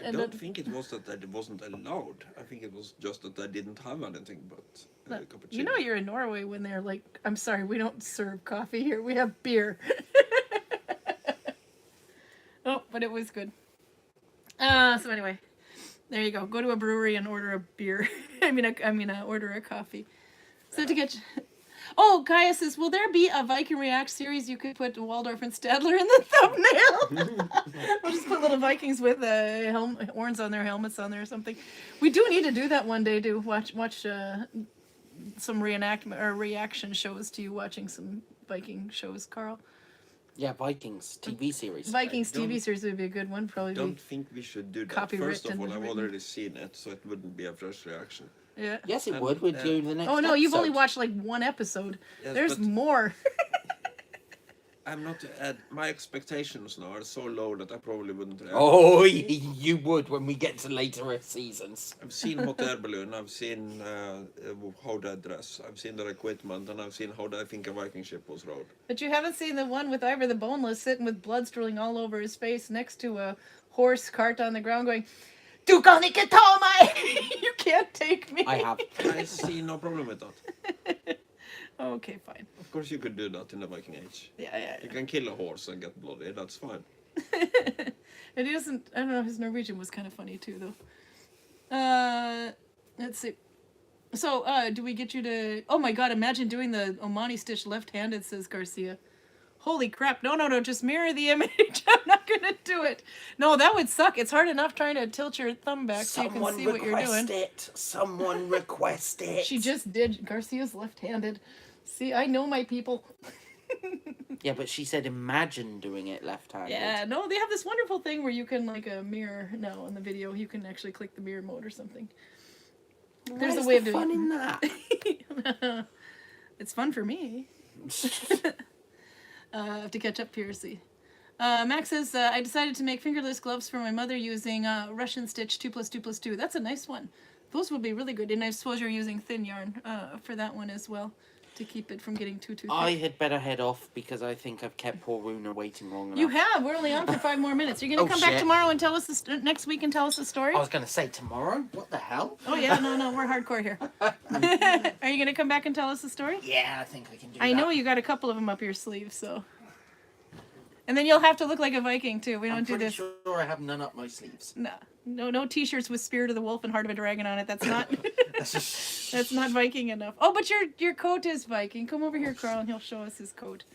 I don't think it was that it wasn't allowed. I think it was just that I didn't have anything but cappuccino. You know you're in Norway when they're like, I'm sorry, we don't serve coffee here. We have beer. Oh, but it was good. So anyway, there you go. Go to a brewery and order a beer. Order a coffee. So to get... Oh, Kaya says, will there be a Viking React series you could put Waldorf and Stadler in the thumbnail? We'll just put little Vikings with horns on their helmets on there or something. We do need to do that one day, to watch some reenactment or reaction shows to you watching some Viking shows, Karl. Yeah, Vikings TV series. Vikings TV series would be a good one, I probably. don't think we should do that. First of all, I've already seen it, so it wouldn't be a fresh reaction. Yeah. Yes, it would. We'd do the next Oh no, you've only episode. watched like one episode. Yes, There's but- more. I'm not. My expectations now are so low that I probably wouldn't react. Oh, you would when we get to later seasons. I've seen Hot Air Balloon, I've seen how they dress, I've seen their equipment, and I've seen how they think a Viking ship was rowed. But you haven't seen the one with Ivor the Boneless sitting with blood drooling all over his face next to a horse cart on the ground going, Du kan ikke ta meg! You can't take me! I have. I see no problem with that. Okay, fine. Of course you could do that in the Viking Age. Yeah. You can kill a horse and get bloody, that's fine. And he doesn't, I don't know, his Norwegian was kind of funny too, though. Let's see. So, do we get you to, oh my god, imagine doing the Omani stitch left-handed, says Garcia. Holy crap, no, just mirror the image. I'm not gonna do it. No, that would suck. It's hard enough trying to tilt your thumb back so you can see what you're doing. Someone request it. She just did. Garcia's left-handed. See, I know my people. Yeah, but she said imagine doing it left-handed. Yeah, no, they have this wonderful thing where you can, like, a mirror, no, in the video, you can actually click the mirror mode or something. There's a way of doing fun it. in that. It's fun for me. I have to catch up here, see. Max says, I decided to make fingerless gloves for my mother using Russian stitch 2+2+2. That's a nice one. Those would be really good. And I suppose you're using thin yarn for that one as well, to keep it from getting too thick. I had better head off because I think I've kept poor Runa waiting long enough. You have. We're only on for 5 more minutes. You're going to come back shit. tomorrow and tell us next week and tell us the story? I was going to say tomorrow. What the hell? Oh, yeah. No, we're hardcore here. Are you going to come back and tell us the story? Yeah, I think I can do that. I know you got a couple of them up your sleeve, so. And then you'll have to look like a Viking too. We don't I'm do pretty this. sure I have none up my sleeves. No t-shirts with Spirit of the Wolf and Heart of a Dragon on it. That's not that's not Viking enough. Oh, but your coat is Viking. Come over here, Karl, and he'll show us his coat.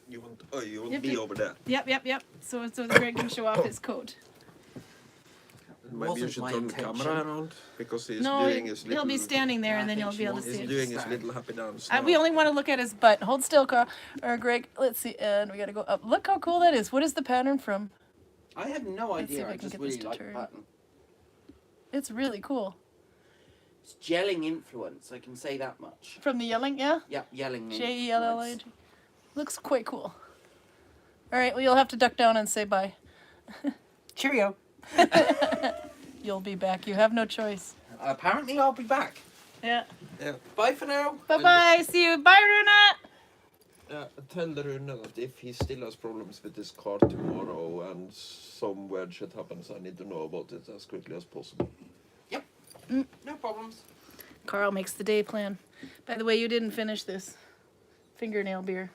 You want me over there? Yep. So Greg can show off his coat. Maybe you Wasn't should my turn the intention. camera around because he's No, doing his little. he'll be standing there, Yeah, and then I you'll think be able to she see He's it. doing his little happy dance. We now. only want to look at his butt. Hold still, Karl or Greg. Let's see, and we got to go up. Look how cool that is. What is the pattern from? I have no Let's see idea. if I I can just get this really to like the turn. pattern. It's really cool. It's gelling influence. I can say that much. From the yelling, yeah. Yep, yelling. Jelling. influence. Looks quite cool. All right, well, you'll have to duck down and say bye. Cheerio. You'll be back. You have no choice. Apparently, I'll be back. Yeah. Yeah. Bye for now. Bye-bye. See you. Bye, Runa. Tell the Rune that if he still has problems with his car tomorrow and some weird shit happens, I need to know about it as quickly as possible. Yep. No problems. Karl makes the day plan. By the way, you didn't finish this fingernail beer.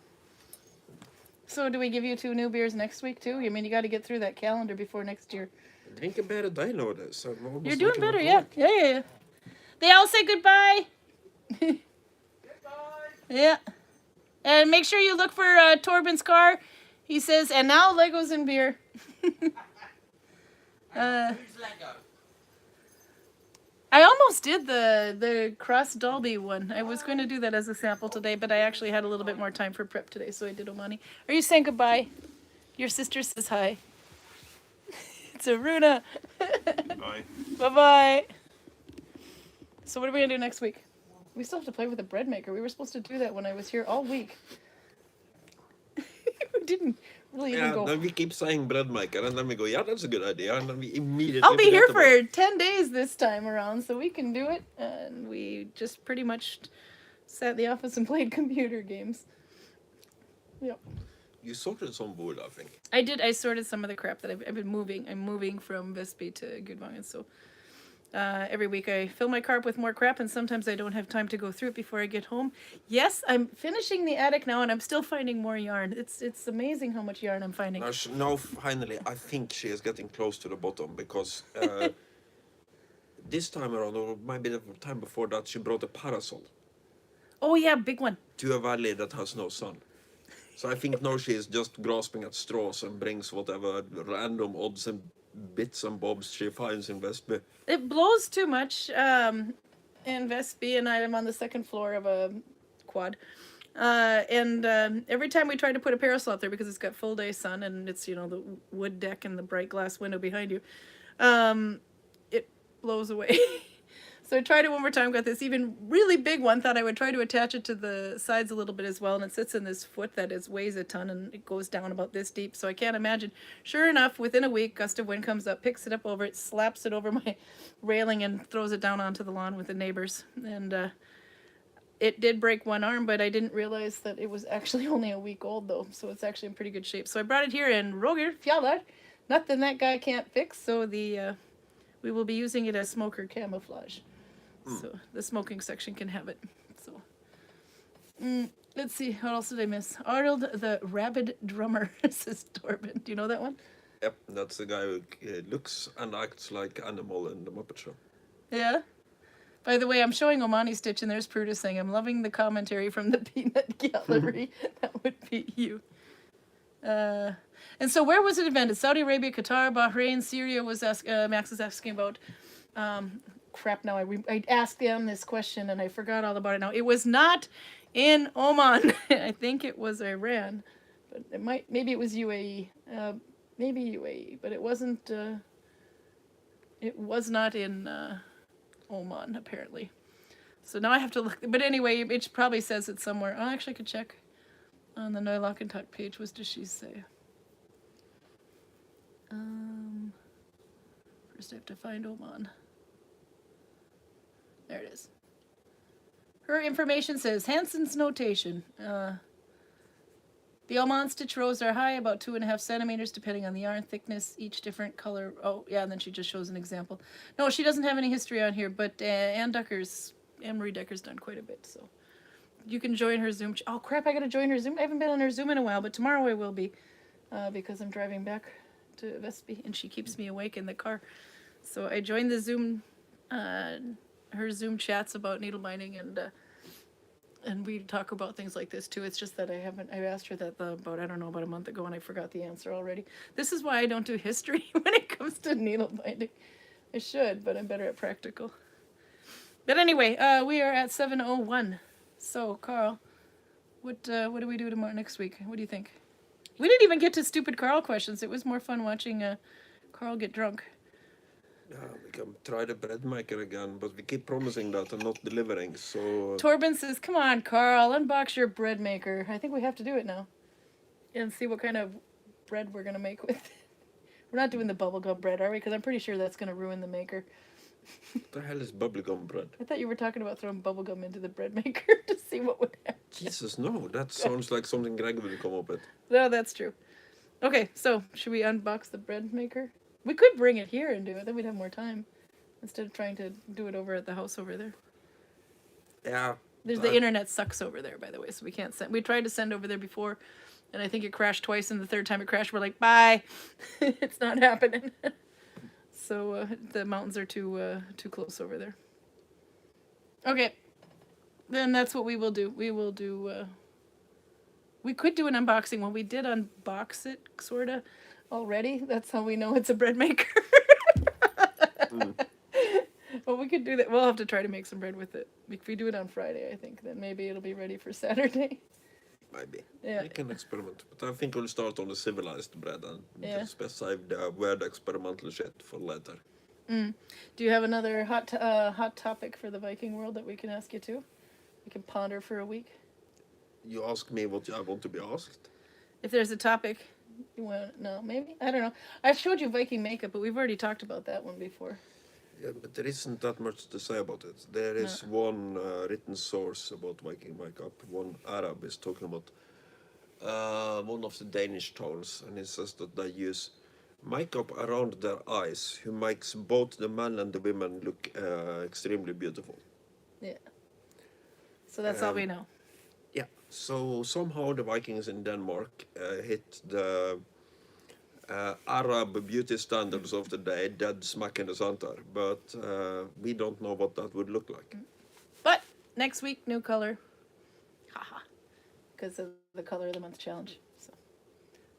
So do we give you 2 new beers next week, too? I mean, you got to get through that calendar before next year. Drinking better day nowadays. You're doing better, yeah. Yeah. They all say goodbye. Goodbye. Yeah. And make sure you look for Torben's car. He says, and now Legos and beer. Who's Lego? I almost did the Cross Dalby one. I was going to do that as a sample today, but I actually had a little bit more time for prep today, so I did Omani. Are you saying goodbye? Your sister says hi. It's a Runa. Bye. Bye-bye. So what are we going to do next week? We still have to play with the bread maker. We were supposed to do that when I was here all week. We didn't really even go. Then we keep saying bread maker, and then we go, yeah, that's a good idea, and then we immediately. I'll be here forget about for 10 days this time around, so we can do it. And we just pretty much sat in the office and played computer games. Yep. You sorted some wood, I think. I did. I sorted some of the crap that I've been moving. I'm moving from Visby to Gudvangen, so every week I fill my car up with more crap, and sometimes I don't have time to go through it before I get home. Yes, I'm finishing the attic now, and I'm still finding more yarn. It's amazing how much yarn I'm finding. Now, finally, I think she is getting close to the bottom because this time around, or maybe the time before that, she brought a parasol Oh yeah, big one. to a valley that has no sun. So I think now she is just grasping at straws and brings whatever random odds and bits and bobs she finds in Vestby. It blows too much in Visby, and I'm on the second floor of a quad. And every time we try to put a parasol out there, because it's got full day sun and it's, you know, the wood deck and the bright glass window behind you, it blows away. So I tried it one more time, got this even really big one, thought I would try to attach it to the sides a little bit as well, and it sits in this foot that weighs a ton, and it goes down about this deep, so I can't imagine. Sure enough, within a week, gust of wind comes up, picks it up over it, slaps it over my railing, and throws it down onto the lawn with the neighbors. And it did break one arm, but I didn't realize that it was actually only a week old, though, so it's actually in pretty good shape. So I brought it here, and Roger, Fjallar, nothing that guy can't fix, so we will be using it as smoker camouflage. So the smoking section can have it. So let's see, what else did I miss? Arnold the Rabid Drummer, says Torben. Do you know that one? Yep, that's the guy who looks and acts like animal in the Muppet Show. Yeah. By the way, I'm showing Omani Stitch, and there's Pruda saying, I'm loving the commentary from the Peanut Gallery. That would be you. And so where was it invented? Saudi Arabia, Qatar, Bahrain, Syria was Max is asking about. Crap, now I asked them this question and I forgot all about it now. It was not in Oman. I think it was Iran, but maybe it was UAE. Maybe UAE, but it wasn't, it was not in Oman, apparently. So now I have to look, but anyway, it probably says it somewhere. Oh, actually I could check on the Neulock and Tuck page. What does she say? First I have to find Oman. There it is. Her information says, Hansen's notation. The Oman stitch rows are high, about 2.5 centimeters, depending on the yarn thickness, each different color. Oh, yeah, and then she just shows an example. No, she doesn't have any history on here, but Anne-Marie Decker's done quite a bit, so. You can join her Zoom. Oh, crap, I gotta join her Zoom. I haven't been on her Zoom in a while, but tomorrow I will be. because I'm driving back to Vestby, and she keeps me awake in the car. So I joined the Zoom, her Zoom chats about needle binding, and we talk about things like this too. It's just that I asked her that about a month ago, and I forgot the answer already. This is why I don't do history when it comes to needle binding. I should, but I'm better at practical. But anyway, we are at 7:01. So Karl, what do we do tomorrow next week? What do you think? We didn't even get to stupid Karl questions. It was more fun watching Karl get drunk. Yeah, we can try the bread maker again, but we keep promising that and not delivering. So Torben says, "Come on, Karl, unbox your bread maker." I think we have to do it now, and see what kind of bread we're gonna make with it. We're not doing the bubblegum bread, are we? Because I'm pretty sure that's gonna ruin the maker. what the hell is bubblegum bread? I thought you were talking about throwing bubblegum into the bread maker to see what would happen. Jesus, no, that sounds like something Greg will come up with. No, that's true. Okay, so should we unbox the bread maker? We could bring it here and do it, then we'd have more time. Instead of trying to do it over at the house over there. Yeah. The internet sucks over there, by the way, so we can't send. We tried to send over there before, and I think it crashed twice, and the third time it crashed, we're like, bye. It's not happening. So the mountains are too close over there. Okay. Then that's what we will do. We will do... we could do an unboxing. Well, we did unbox it, sort of, already. That's how we know it's a bread maker. Well, we could do that. We'll have to try to make some bread with it. If we do it on Friday, I think, then maybe it'll be ready for Saturday. Maybe. Yeah. We can experiment. But I think we'll start on the civilized bread and Yeah. specify the weird experimental shit for later. Do you have another hot topic for the Viking world that we can ask you to? We can ponder for a week. You ask me what I want to be asked? If there's a topic, you want no, maybe I don't know. I showed you Viking makeup, but we've already talked about that one before. Yeah, but there isn't that much to say about it. There is one written source about Viking makeup. One Arab is talking about one of the Danish towns, and he says that they use makeup around their eyes, who makes both the men and the women look extremely beautiful. Yeah. So that's all we know. Yeah. So somehow the Vikings in Denmark hit the Arab beauty standards of the day dead smack in the center, but we don't know what that would look like. But next week, new color. Haha. Because of the color of the month challenge. So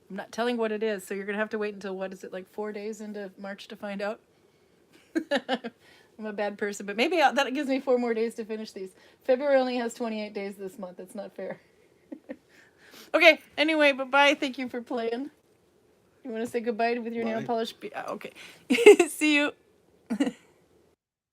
I'm not telling what it is, so you're gonna have to wait until what is it, like 4 days into March to find out. I'm a bad person, but maybe that gives me 4 more days to finish these. February only has 28 days this month. It's not fair. Okay. Anyway, bye-bye. Thank you for playing. You want to say goodbye with your nail Bye. polish? Okay. See you.